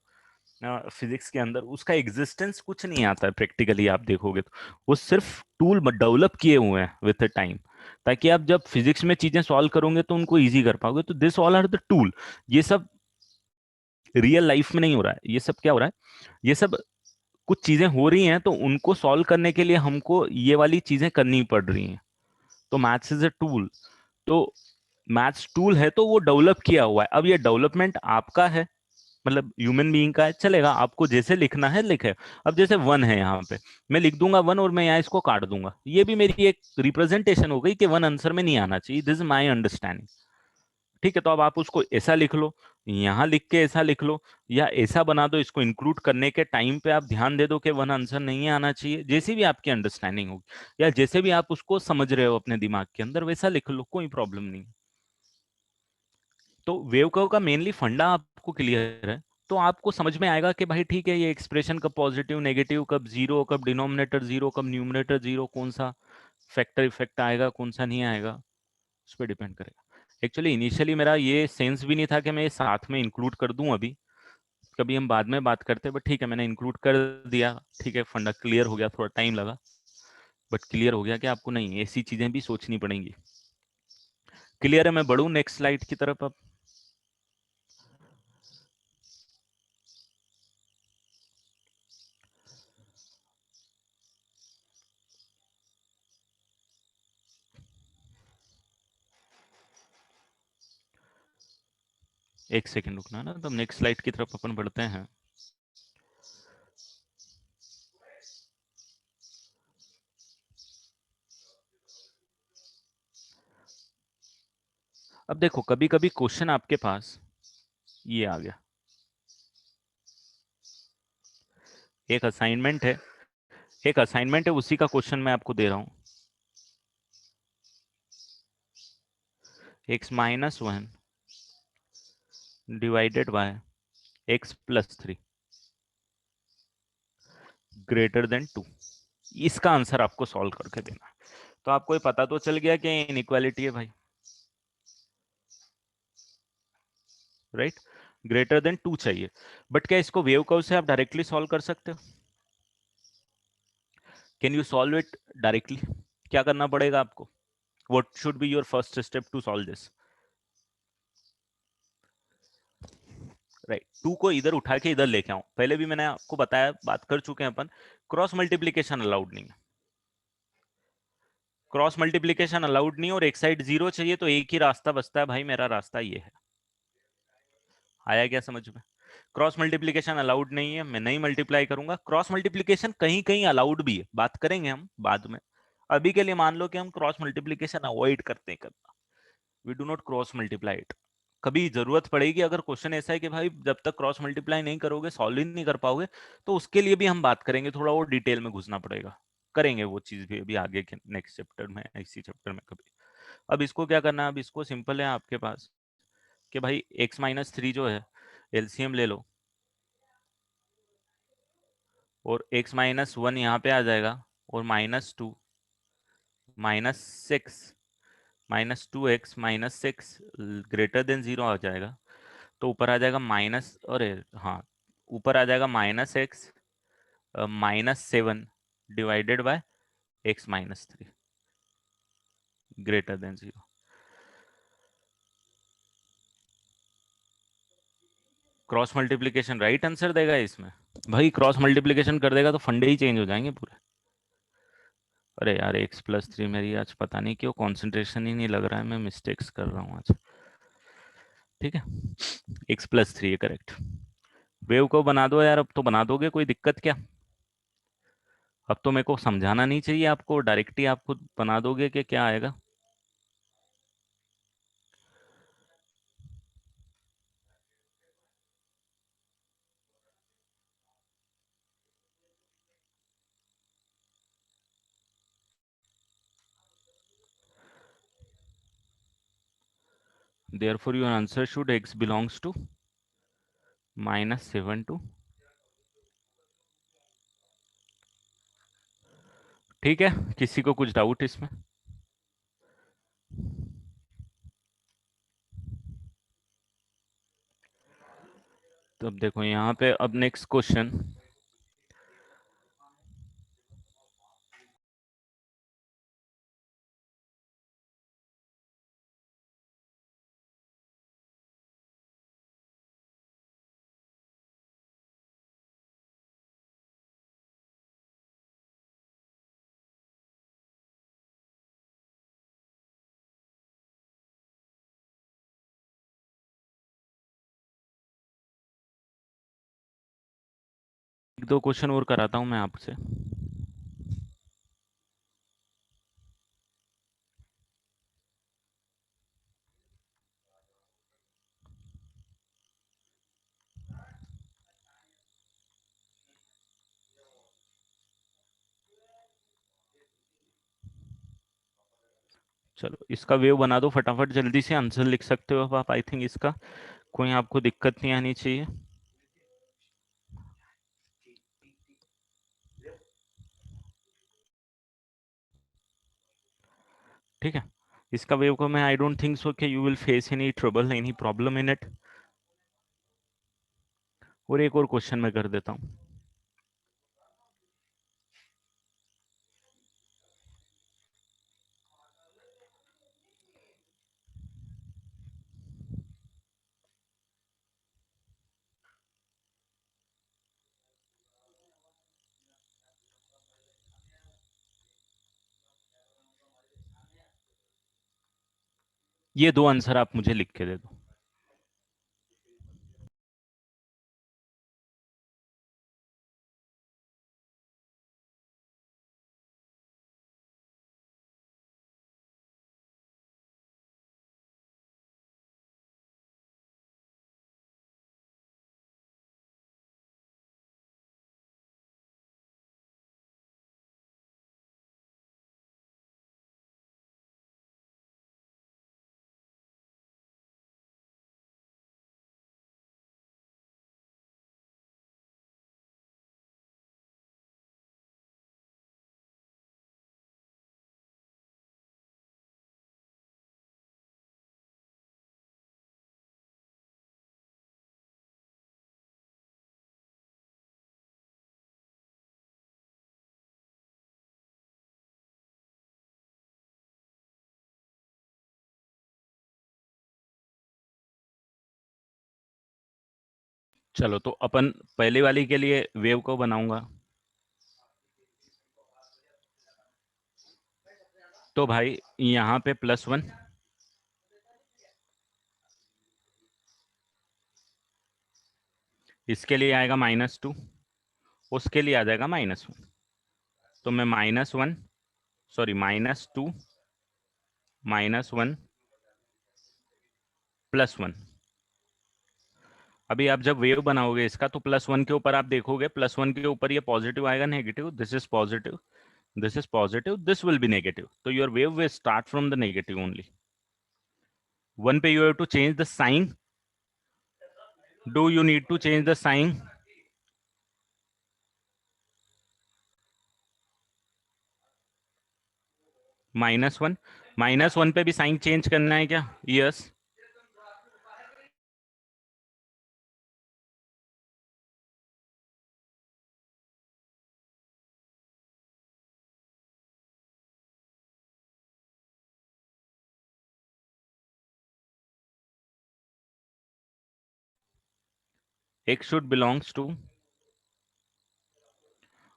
फिजिक्स के अंदर, उसका एग्जिस्टेंस कुछ नहीं आता है प्रैक्टिकली, आप देखोगे तो वो सिर्फ टूल डेवलप किए हुए हैं विद द टाइम। ताकि आप जब फिजिक्स में चीजें सॉल्व करोगे तो उनको इजी कर पाओगे। तो this all are the tool. ये सब रियल लाइफ में नहीं हो रहा है, ये सब क्या हो रहा है, ये सब कुछ चीजें हो रही हैं तो उनको सॉल्व करने के लिए हमको ये वाली चीजें करनी पड़ रही हैं। तो मैथ्स इज अ टूल। तो मैथ्स टूल है तो वो डेवलप किया हुआ है। अब ये डेवलपमेंट आपका है, मतलब ह्यूमन बीइंग का है, चलेगा, आपको जैसे लिखना है लिखे। अब जैसे वन है यहाँ पे, मैं लिख दूंगा वन और मैं यहाँ इसको काट दूंगा, ये भी मेरी एक रिप्रेजेंटेशन हो गई कि वन आंसर में नहीं आना चाहिए। This is my understanding. ठीक है, तो अब आप उसको ऐसा लिख लो, यहाँ लिख के ऐसा लिख लो, या ऐसा बना दो, इसको इंक्लूड करने के टाइम पे आप ध्यान दे दो कि वन आंसर नहीं आना चाहिए, जैसी भी आपकी अंडरस्टैंडिंग होगी या जैसे भी आप उसको समझ रहे हो अपने दिमाग के अंदर, वैसा लिख लो, कोई प्रॉब्लम नहीं। तो वेव कर्व का मेनली फंडा आपको क्लियर है, तो आपको समझ में आएगा कि भाई ठीक है, ये एक्सप्रेशन कब पॉजिटिव नेगेटिव, कब जीरो, कब डिनोमिनेटर जीरो, कब न्यूमरेटर जीरो, कौन सा फैक्टर इफेक्ट आएगा, कौन सा नहीं आएगा, उस पर डिपेंड करेगा। एक्चुअली इनिशियली मेरा ये सेंस भी नहीं था कि मैं ये साथ में इंक्लूड कर दूं, अभी कभी हम बाद में बात करते, बट ठीक है मैंने इंक्लूड कर दिया। ठीक है, फंडा क्लियर हो गया, थोड़ा टाइम लगा बट क्लियर हो गया कि आपको नहीं ऐसी चीजें भी सोचनी पड़ेंगी। क्लियर है? मैं बढ़ूं नेक्स्ट स्लाइड की तरफ अब। एक सेकंड रुकना ना, तो नेक्स्ट स्लाइड की तरफ अपन बढ़ते हैं। अब देखो, कभी कभी क्वेश्चन आपके पास ये आ गया, एक असाइनमेंट है, एक असाइनमेंट है, उसी का क्वेश्चन मैं आपको दे रहा हूं। x minus one divided by x plus three greater than two, इसका आंसर आपको सॉल्व करके देना है। तो आपको ये पता तो चल गया कि इनइक्वालिटी है भाई, राइट? ग्रेटर देन टू चाहिए, बट क्या इसको वेव कर्व से आप डायरेक्टली सॉल्व कर सकते हो? Can you solve it directly? क्या करना पड़ेगा आपको? What should be your first step to solve this? Right, two को इधर उठा के इधर लेके आओ। पहले भी मैंने आपको बताया, बात कर चुके हैं अपन, क्रॉस मल्टीप्लीकेशन अलाउड नहीं है, क्रॉस मल्टीप्लीकेशन अलाउड नहीं, और एक साइड जीरो चाहिए, तो एक ही रास्ता बचता है भाई, मेरा रास्ता ये है। आया क्या समझ में? क्रॉस मल्टीप्लीकेशन अलाउड नहीं है, मैं नहीं मल्टीप्लाई करूंगा। क्रॉस मल्टीप्लीकेशन कहीं कहीं अलाउड भी है, बात करेंगे हम बाद में। अभी के लिए मान लो कि हम क्रॉस मल्टीप्लीकेशन अवॉइड करते हैं करना, we do not cross multiply it. कभी जरूरत पड़ेगी, अगर क्वेश्चन ऐसा है कि भाई जब तक क्रॉस मल्टीप्लाई नहीं करोगे सॉल्व ही नहीं कर पाओगे, तो उसके लिए भी हम बात करेंगे, थोड़ा और डिटेल में घुसना पड़ेगा, करेंगे वो चीज भी अभी आगे के नेक्स्ट चैप्टर में, इसी चैप्टर में कभी। अब इसको क्या करना है, अब इसको सिंपल है आपके पास कि भाई x माइनस थ्री जो है एलसीएम ले लो, और x माइनस वन यहाँ पे आ जाएगा, और minus two minus six minus two x minus six greater than zero आ जाएगा। तो ऊपर आ जाएगा माइनस, अरे हाँ, ऊपर आ जाएगा minus x minus seven divided by x minus three greater than zero. Cross multiplication right answer देगा इसमें भाई, क्रॉस मल्टीप्लीकेशन कर देगा तो फंडे ही चेंज हो जाएंगे पूरे। अरे यार, एक्स प्लस थ्री, मेरी आज पता नहीं क्यों कंसंट्रेशन ही नहीं लग रहा है, मैं मिस्टेक्स कर रहा हूँ आज। ठीक है, एक्स प्लस थ्री है करेक्ट। वेव को बना दो यार, अब तो बना दोगे, कोई दिक्कत क्या? अब तो मेरे को समझाना नहीं चाहिए आपको, डायरेक्ट ही आप खुद बना दोगे कि क्या आएगा। Therefore your answer should x belongs to minus seven two. ठीक है, किसी को कुछ डाउट इसमें? तो अब देखो यहाँ पे, अब नेक्स्ट क्वेश्चन, एक दो क्वेश्चन और कराता हूं मैं आपसे। चलो इसका वेव बना दो फटाफट, जल्दी से आंसर लिख सकते हो आप। आई थिंक इसका कोई आपको दिक्कत नहीं आनी चाहिए। ठीक है, इसका वेव को मैं आई डोंट थिंक सो कि you will face any trouble, any problem in it. और एक और क्वेश्चन मैं कर देता हूं। ये दो आंसर आप मुझे लिख के दे दो। चलो तो अपन पहले वाली के लिए वेव को बनाऊंगा। तो भाई यहाँ पे +1, इसके लिए आएगा -2, उसके लिए आ जाएगा -1। तो मैं -1, सॉरी -2, -1, +1। अभी आप जब वेव बनाओगे इसका तो +1 के ऊपर आप देखोगे, +1 के ऊपर ये पॉजिटिव आएगा, negative, this is positive, this is positive, this will be negative, so your wave will start from the negative only. One पे you have to change the sign. Do you need to change the sign? -1, -1 पे भी sign change करना है क्या? Yes. x should belongs to,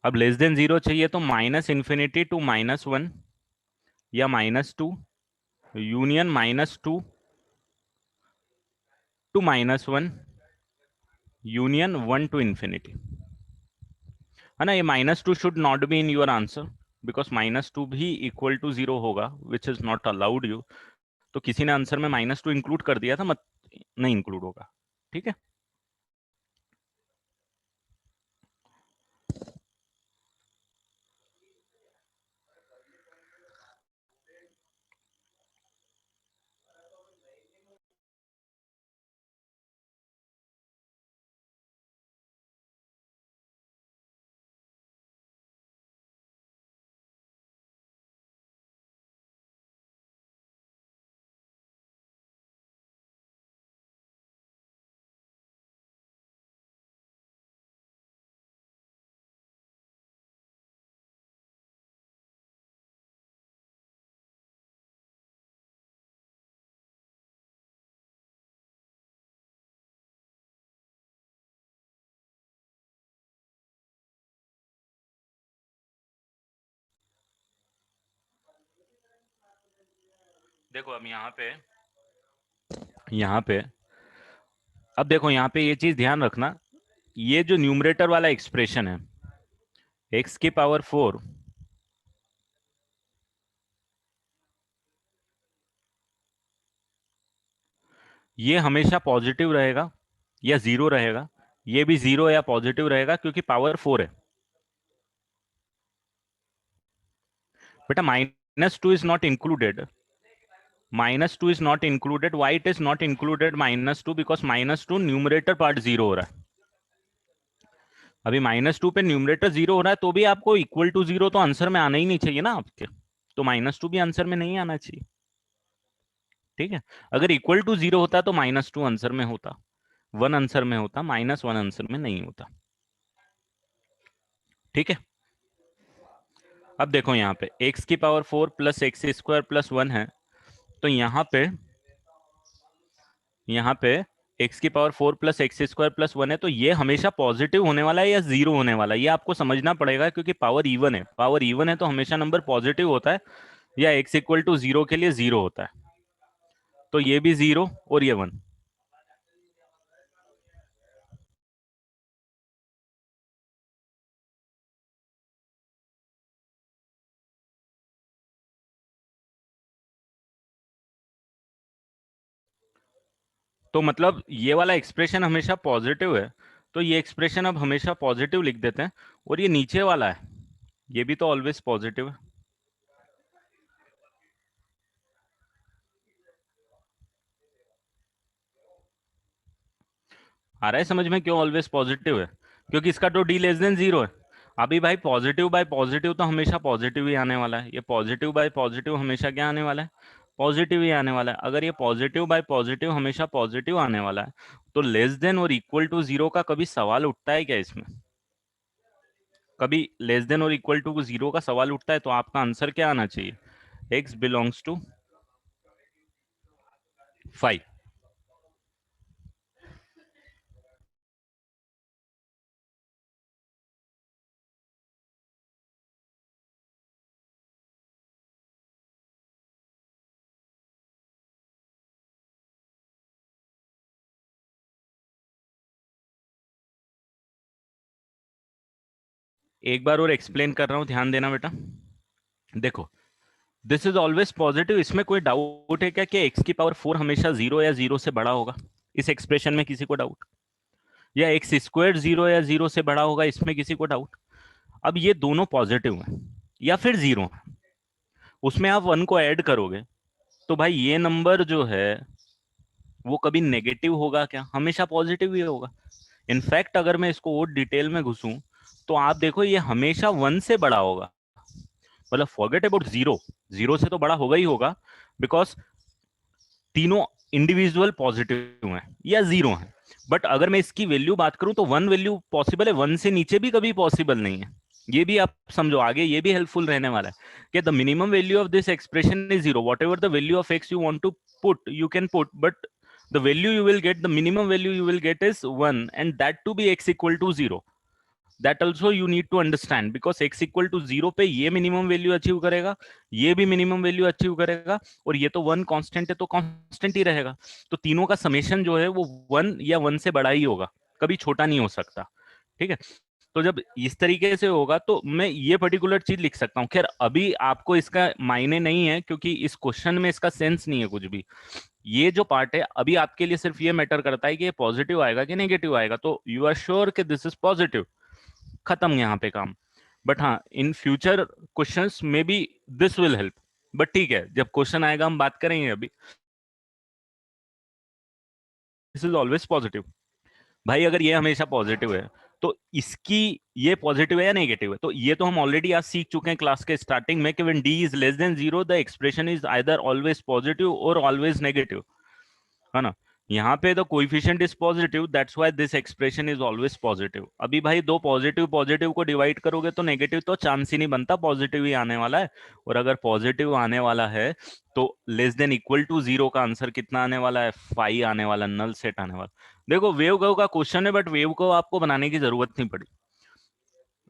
अब less than 0 चाहिए तो -∞ to -1 या -2 union -2 to -1 union 1 to infinity, है ना। ये -2 should not be in your answer because -2 भी इक्वल टू 0 होगा, विच इज नॉट अलाउड यू। तो किसी ने आंसर में -2 इंक्लूड कर दिया था, मत नहीं इंक्लूड होगा। ठीक है, देखो अब यहाँ पे अब देखो यहाँ पे ये चीज ध्यान रखना, ये जो न्यूमरेटर वाला एक्सप्रेशन है x की पावर 4 ये हमेशा पॉजिटिव रहेगा या जीरो रहेगा, ये भी जीरो या पॉजिटिव रहेगा क्योंकि पावर 4 है। बेटा -2 is not included, -2 is not included. Why it is not included -2? Because -2 numerator part zero हो रहा है। अभी -2 पे न्यूमरेटर जीरो हो रहा है तो भी आपको इक्वल टू जीरो तो आंसर में आना ही नहीं चाहिए ना आपके, तो -2 भी आंसर में नहीं आना चाहिए। ठीक है, अगर इक्वल टू जीरो होता तो -2 आंसर में होता, 1 आंसर में होता, -1 आंसर में नहीं होता। ठीक है, अब देखो यहाँ पे x की power 4 plus x square plus 1 है, तो यहाँ पे x की power 4 plus x square plus 1 है, तो ये हमेशा पॉजिटिव होने वाला है या जीरो होने वाला है, ये आपको समझना पड़ेगा क्योंकि पावर इवन है। पावर इवन है तो हमेशा नंबर पॉजिटिव होता है या x इक्वल टू जीरो के लिए जीरो होता है, तो ये भी जीरो और ये 1। तो मतलब ये वाला एक्सप्रेशन हमेशा पॉजिटिव है, तो ये एक्सप्रेशन अब हमेशा पॉजिटिव लिख देते हैं, और ये नीचे वाला है ये भी तो ऑलवेज पॉजिटिव है। आ रहा है समझ में क्यों ऑलवेज पॉजिटिव है? क्योंकि इसका तो डी लेस देन जीरो है। अभी भाई पॉजिटिव बाय पॉजिटिव तो हमेशा पॉजिटिव ही आने वाला है, ये पॉजिटिव बाय पॉजिटिव हमेशा क्या आने वाला है? पॉजिटिव ही आने वाला है। अगर ये पॉजिटिव बाय पॉजिटिव हमेशा पॉजिटिव आने वाला है, तो लेस देन और इक्वल टू जीरो का कभी सवाल उठता है क्या इसमें? कभी लेस देन और इक्वल टू जीरो का सवाल उठता है तो आपका आंसर क्या आना चाहिए? x belongs to 5। एक बार और एक्सप्लेन कर रहा हूं, ध्यान देना बेटा। देखो, दिस इज ऑलवेज पॉजिटिव, इसमें कोई डाउट है क्या कि x की पावर 4 हमेशा जीरो या जीरो से बड़ा होगा? इस एक्सप्रेशन में किसी को डाउट? या एक्स स्क्वायर जीरो या जीरो से बड़ा होगा, इसमें किसी को डाउट? अब ये दोनों पॉजिटिव हैं या फिर जीरो है, उसमें आप 1 को ऐड करोगे तो भाई ये नंबर जो है वो कभी नेगेटिव होगा क्या? हमेशा पॉजिटिव ही होगा। इनफैक्ट अगर मैं इसको और डिटेल में घुसूं तो आप देखो ये हमेशा 1 से बड़ा होगा। मतलब फॉरगेट अबाउट जीरो, जीरो से तो बड़ा होगा ही होगा, बिकॉज तीनों इंडिविजुअल पॉजिटिव हैं या जीरो हैं। बट अगर मैं इसकी वैल्यू बात करूं तो 1 वैल्यू पॉसिबल है, 1 से नीचे भी कभी पॉसिबल नहीं है। ये भी आप समझो, आगे ये भी हेल्पफुल रहने वाला है कि the minimum value of this expression is zero, whatever the value of x you want to put you can put, but the value you will get, the minimum value you will get is 1, and that to be x equal to 0. That also you need to understand, because x equal to 0 पे ये minimum value achieve करेगा, ये भी minimum value achieve करेगा, और ये तो 1 constant है तो कांस्टेंट ही रहेगा। तो तीनों का समेशन जो है वो 1 या 1 से बड़ा ही होगा, कभी छोटा नहीं हो सकता। ठीक है, तो जब इस तरीके से होगा तो मैं ये पर्टिकुलर चीज लिख सकता हूँ। खैर अभी आपको इसका मायने नहीं है क्योंकि इस क्वेश्चन में इसका सेंस नहीं है कुछ भी। ये जो पार्ट है अभी आपके लिए सिर्फ ये मैटर करता है कि ये पॉजिटिव आएगा कि नेगेटिव आएगा, तो यू आर श्योर कि दिस इज पॉजिटिव, खत्म यहाँ पे काम। बट हाँ, इन फ्यूचर क्वेश्चंस में be this will help, but ठीक है जब क्वेश्चन आएगा हम बात करेंगे। अभी दिस इज ऑलवेज पॉजिटिव। भाई अगर ये हमेशा पॉजिटिव है तो इसकी ये पॉजिटिव है या नेगेटिव है? तो ये तो हम ऑलरेडी आज सीख चुके हैं क्लास के स्टार्टिंग में कि when d is less than 0 the expression is either always positive और ऑलवेज नेगेटिव, है ना। यहाँ पे the coefficient is positive, that's why this expression is always positive. अभी भाई दो पॉजिटिव पॉजिटिव को डिवाइड करोगे तो नेगेटिव तो चांस ही नहीं बनता, पॉजिटिव ही आने वाला है। और अगर पॉजिटिव आने वाला है तो लेस देन इक्वल टू 0 का आंसर कितना आने वाला है? 5 आने वाला, नल सेट आने वाला। देखो वेव कर्व का क्वेश्चन है बट वेव कर्व आपको बनाने की जरूरत नहीं पड़ी,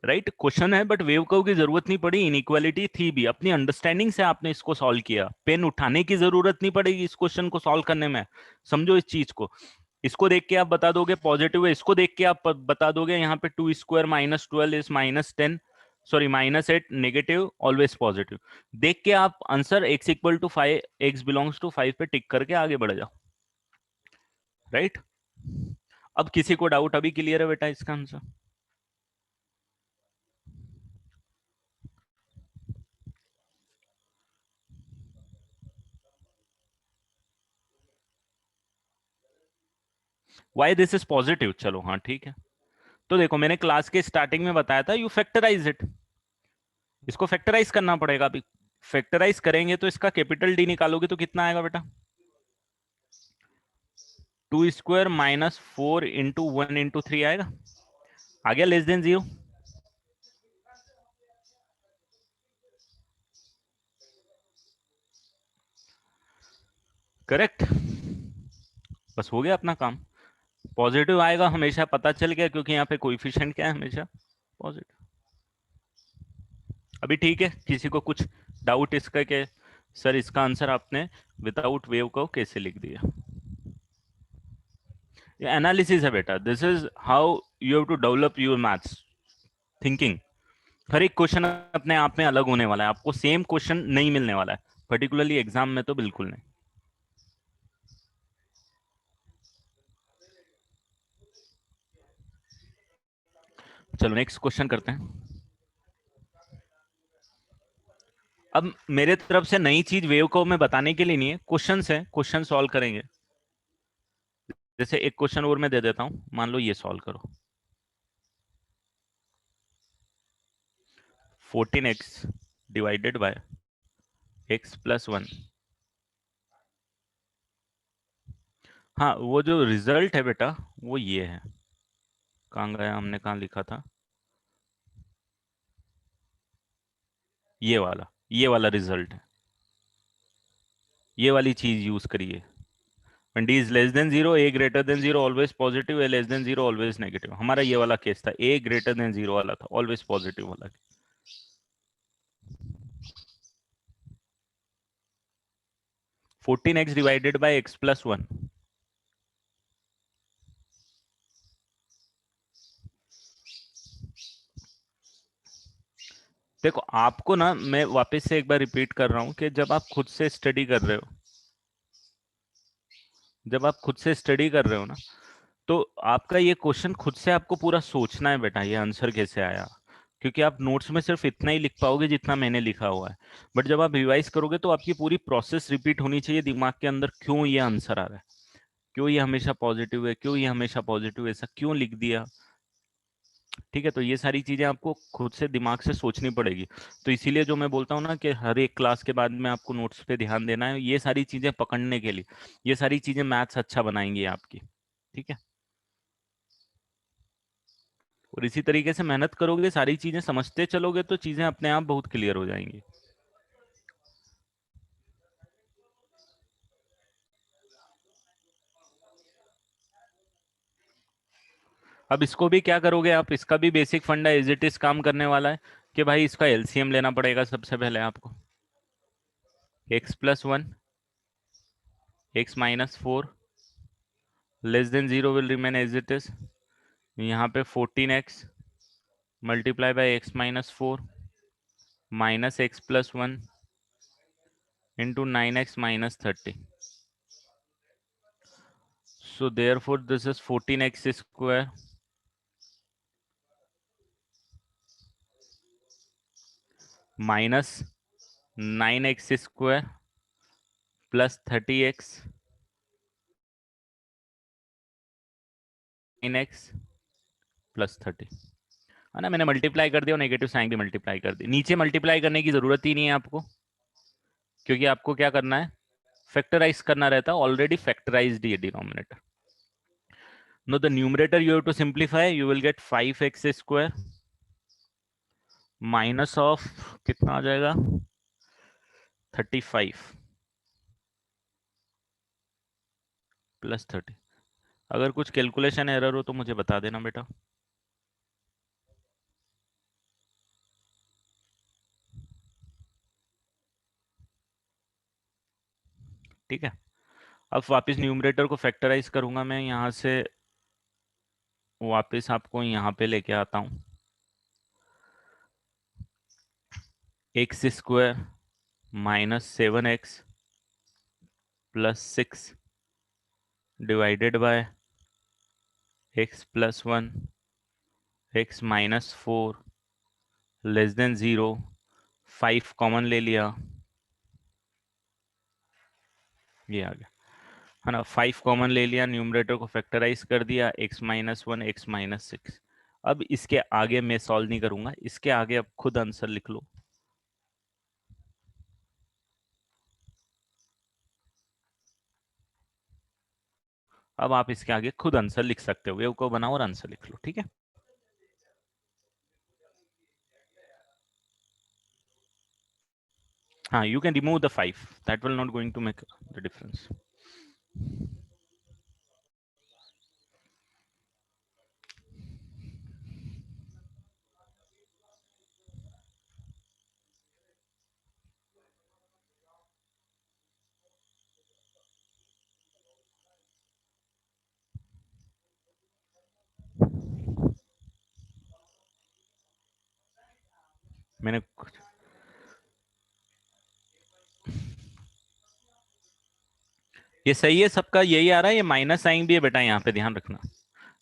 राइट? क्वेश्चन है बट वेव कर्व की जरूरत नहीं पड़ी, इनइक्वालिटी थी भी, अपनी अंडरस्टैंडिंग से आपने इसको सॉल्व किया, पेन उठाने की जरूरत नहीं पड़ेगी इस क्वेश्चन को सॉल्व करने में। समझो इस चीज को, इसको देख के आप बता दोगे पॉजिटिव है, इसको देख के आप बता दोगे यहाँ पे 2 square minus 12 is -10, sorry -8 negative always positive. देख के आप answer x equal to 5, x belongs to 5 पे टिक करके आगे बढ़ जाओ, राइट। अब किसी को डाउट अभी क्लियर है बेटा इसका answer? Why this is positive, चलो हाँ ठीक है। तो देखो मैंने क्लास के स्टार्टिंग में बताया था, यू फैक्टराइज इट, इसको फैक्टराइज करना पड़ेगा। अभी फैक्टराइज करेंगे तो इसका कैपिटल डी निकालोगे तो कितना आएगा बेटा? 2 स्क्वायर माइनस 4 इंटू 1 इंटू 3 आएगा। आ गया लेस देन 0, करेक्ट। बस हो गया अपना काम। पॉजिटिव आएगा हमेशा, पता चल गया, क्योंकि यहाँ पे कोएफिशिएंट क्या है? हमेशा पॉजिटिव। अभी ठीक है, किसी को कुछ डाउट इसका के सर इसका आंसर आपने विदाउट वेव को कैसे लिख दिया? ये एनालिसिस है बेटा, this is how you have to develop your maths thinking. हर एक क्वेश्चन अपने आप में अलग होने वाला है, आपको सेम क्वेश्चन नहीं मिलने वाला है, पर्टिकुलरली एग्जाम में तो बिल्कुल नहीं। चलो नेक्स्ट क्वेश्चन करते हैं। अब मेरे तरफ से नई चीज वेव को मैं बताने के लिए नहीं है, क्वेश्चन है, क्वेश्चन सॉल्व करेंगे। जैसे एक क्वेश्चन और मैं दे देता हूं, मान लो ये सॉल्व करो। 14x divided by x plus 1। हाँ वो जो रिजल्ट है बेटा वो ये है, कहाँ गया, हमने कहाँ लिखा था, ये वाला रिजल्ट है, ये वाली चीज यूज करिए। when d is less than 0, a greater than 0 always positive, a less than 0 always negative। हमारा ये वाला केस था, a greater than 0 वाला था, always positive वाला। 14x divided by x plus 1। देखो आपको ना, मैं वापस से एक बार रिपीट कर रहा हूं कि जब आप खुद से स्टडी कर रहे हो, जब आप खुद से स्टडी कर रहे हो ना, तो आपका ये क्वेश्चन खुद से आपको पूरा सोचना है बेटा, ये आंसर कैसे आया। क्योंकि आप नोट्स में सिर्फ इतना ही लिख पाओगे जितना मैंने लिखा हुआ है, बट जब आप रिवाइज करोगे तो आपकी पूरी प्रोसेस रिपीट होनी चाहिए दिमाग के अंदर, क्यों ये आंसर आ रहा है, क्यों ये हमेशा पॉजिटिव है, क्यों ये हमेशा पॉजिटिव है, ऐसा क्यों लिख दिया। ठीक है, तो ये सारी चीजें आपको खुद से दिमाग से सोचनी पड़ेगी। तो इसीलिए जो मैं बोलता हूँ ना कि हर एक क्लास के बाद में आपको नोट्स पे ध्यान देना है, ये सारी चीजें पकड़ने के लिए, ये सारी चीजें मैथ्स अच्छा बनाएंगी आपकी। ठीक है, और इसी तरीके से मेहनत करोगे, सारी चीजें समझते चलोगे, तो चीजें अपने आप बहुत क्लियर हो जाएंगी। अब इसको भी क्या करोगे आप, इसका भी बेसिक फंडा एज इट इज काम करने वाला है कि भाई इसका एलसीएम लेना पड़ेगा सबसे पहले आपको। x plus 1, x minus 4, less than 0 will remain as it is. यहाँ पे 14x multiply by x minus 4 minus x plus 1 into 9x minus 30। So therefore this is 14x square minus 9x square plus 30x 9x plus 30 है ना। मैंने multiply कर दिया और negative sign भी multiply कर दी। नीचे मल्टीप्लाई करने की जरूरत ही नहीं है आपको, क्योंकि आपको क्या करना है, फैक्टराइज करना रहता है, ऑलरेडी फैक्टराइज्ड ये denominator. No the numerator you have to simplify, you will get 5x square minus of कितना आ जाएगा 35 प्लस 30। अगर कुछ कैलकुलेशन एरर हो तो मुझे बता देना बेटा। ठीक है, अब वापस न्यूमरेटर को फैक्टराइज करूंगा मैं, यहाँ से वापस आपको यहाँ पे लेके आता हूँ। X square -7x + 6 divided by x + 1 x -4 <0, 5 common ले लिया, ये आ गया है ना। 5 कॉमन ले लिया, न्यूमरेटर को फैक्टराइज कर दिया, x -1 x -6। अब इसके आगे मैं सॉल्व नहीं करूंगा, इसके आगे अब खुद आंसर लिख लो। अब आप इसके आगे खुद आंसर लिख सकते हो, वेव को बनाओ और आंसर लिख लो, ठीक है। हाँ, you can remove the 5, that will not going to make the difference. मैंने ये सही है सबका, यही आ रहा है। ये माइनस साइन भी है बेटा, यहाँ पे ध्यान रखना,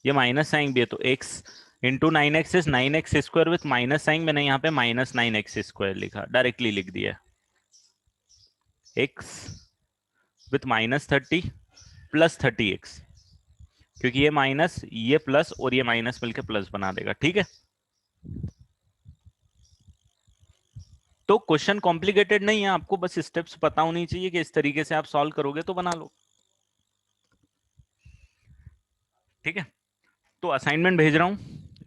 ये माइनस साइन भी है। तो x into 9x is 9x square with minus sign, मैंने यहाँ पे -9x स्क्वायर लिखा, डायरेक्टली लिख दिया। x विथ -30 + 30x, क्योंकि ये माइनस ये प्लस और ये माइनस मिलकर प्लस बना देगा, ठीक है। तो क्वेश्चन कॉम्प्लिकेटेड नहीं है, आपको बस स्टेप्स पता होनी चाहिए कि इस तरीके से आप सॉल्व करोगे तो बना लो, ठीक है। तो असाइनमेंट भेज रहा हूँ,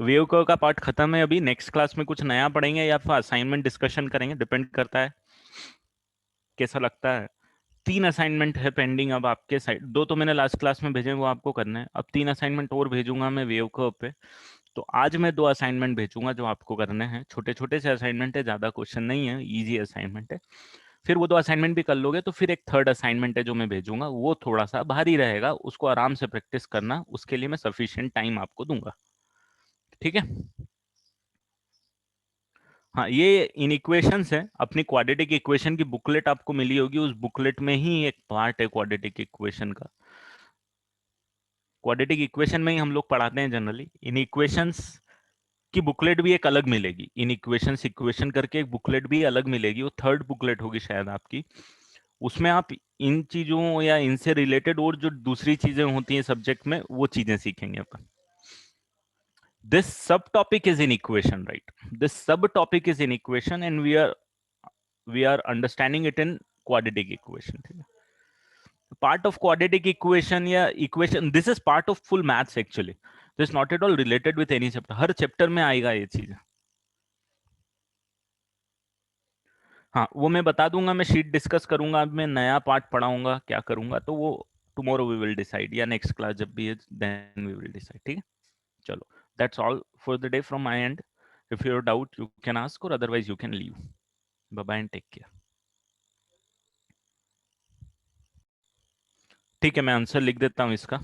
वेव कर्व का पार्ट खत्म है अभी, नेक्स्ट क्लास में कुछ नया पढ़ेंगे या फिर असाइनमेंट डिस्कशन करेंगे, डिपेंड करता है कैसा लगता है। 3 असाइनमेंट है पेंडिंग अब आपके साइड, 2 तो मैंने लास्ट क्लास में भेजे, वो आपको करना है। अब 3 असाइनमेंट और भेजूंगा मैं वेव कर्व पे। तो आज मैं 2 असाइनमेंट भेजूंगा जो आपको करने हैं, छोटे छोटे से असाइनमेंट है, ज्यादा क्वेश्चन नहीं है, इजी असाइनमेंट है। फिर वो 2 असाइनमेंट भी कर लोगे तो फिर एक थर्ड असाइनमेंट है जो मैं भेजूंगा, वो थोड़ा सा भारी रहेगा, उसको आराम से प्रैक्टिस करना, उसके लिए मैं सफिशिएंट टाइम आपको दूंगा, ठीक है। हाँ, ये इन इक्वेशंस है, अपनी क्वाड्रेटिक इक्वेशन की बुकलेट आपको मिली होगी, उस बुकलेट में ही एक पार्ट है क्वाड्रेटिक इक्वेशन का। क्वाड्रेटिक इक्वेशन में ही हम लोग पढ़ाते हैं जनरली। इन इक्वेशंस की बुकलेट भी एक अलग मिलेगी, इन इक्वेशंस इक्वेशन करके एक बुकलेट भी अलग मिलेगी, वो थर्ड बुकलेट होगी शायद आपकी। उसमें आप इन चीजों या इनसे रिलेटेड और जो दूसरी चीजें होती हैं सब्जेक्ट में, वो चीजें सीखेंगे अपन। This subtopic is in equation, right? This subtopic is in equation and we are understanding it in quadratic equation. Part of quadratic equation या equation, this is part of full maths actually. This is not at all related with any chapter. Her chapter में आएगा ये चीज। हाँ, वो मैं बता दूंगा, मैं शीट डिस्कस करूंगा, अब मैं नया पार्ट पढ़ाऊंगा, क्या करूंगा तो वो टुमारो वी विल डिसाइड, या नेक्स्ट क्लास जब भी है देन वी विल डिसाइड, ठीक है। चलो, that's all for the day from my end. If you have doubt you can ask or otherwise you can leave. Bye bye and take care. ठीक है, मैं answer लिख देता हूँ इसका।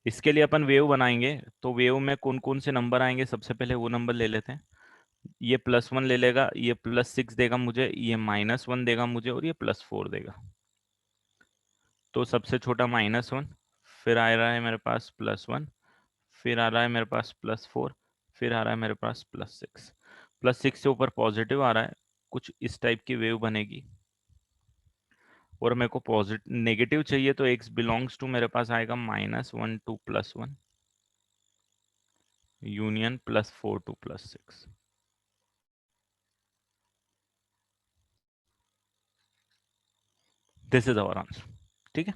इसके लिए अपन वेव बनाएंगे, तो वेव में कौन कौन से नंबर आएंगे, सबसे पहले वो नंबर ले लेते हैं। ये +1 ले लेगा, ये +6 देगा मुझे, ये -1 देगा मुझे, और ये +4 देगा। तो सबसे छोटा -1, फिर आ रहा है मेरे पास +1, फिर आ रहा है मेरे पास +4, फिर आ रहा है मेरे पास +6। +6 से ऊपर पॉजिटिव आ रहा है, कुछ इस टाइप की वेव बनेगी। और मेरे को पॉजिटिव नेगेटिव चाहिए, तो x बिलोंग्स टू मेरे पास आएगा -1 to +1 union +4 to +6। This is our answer, ठीक है।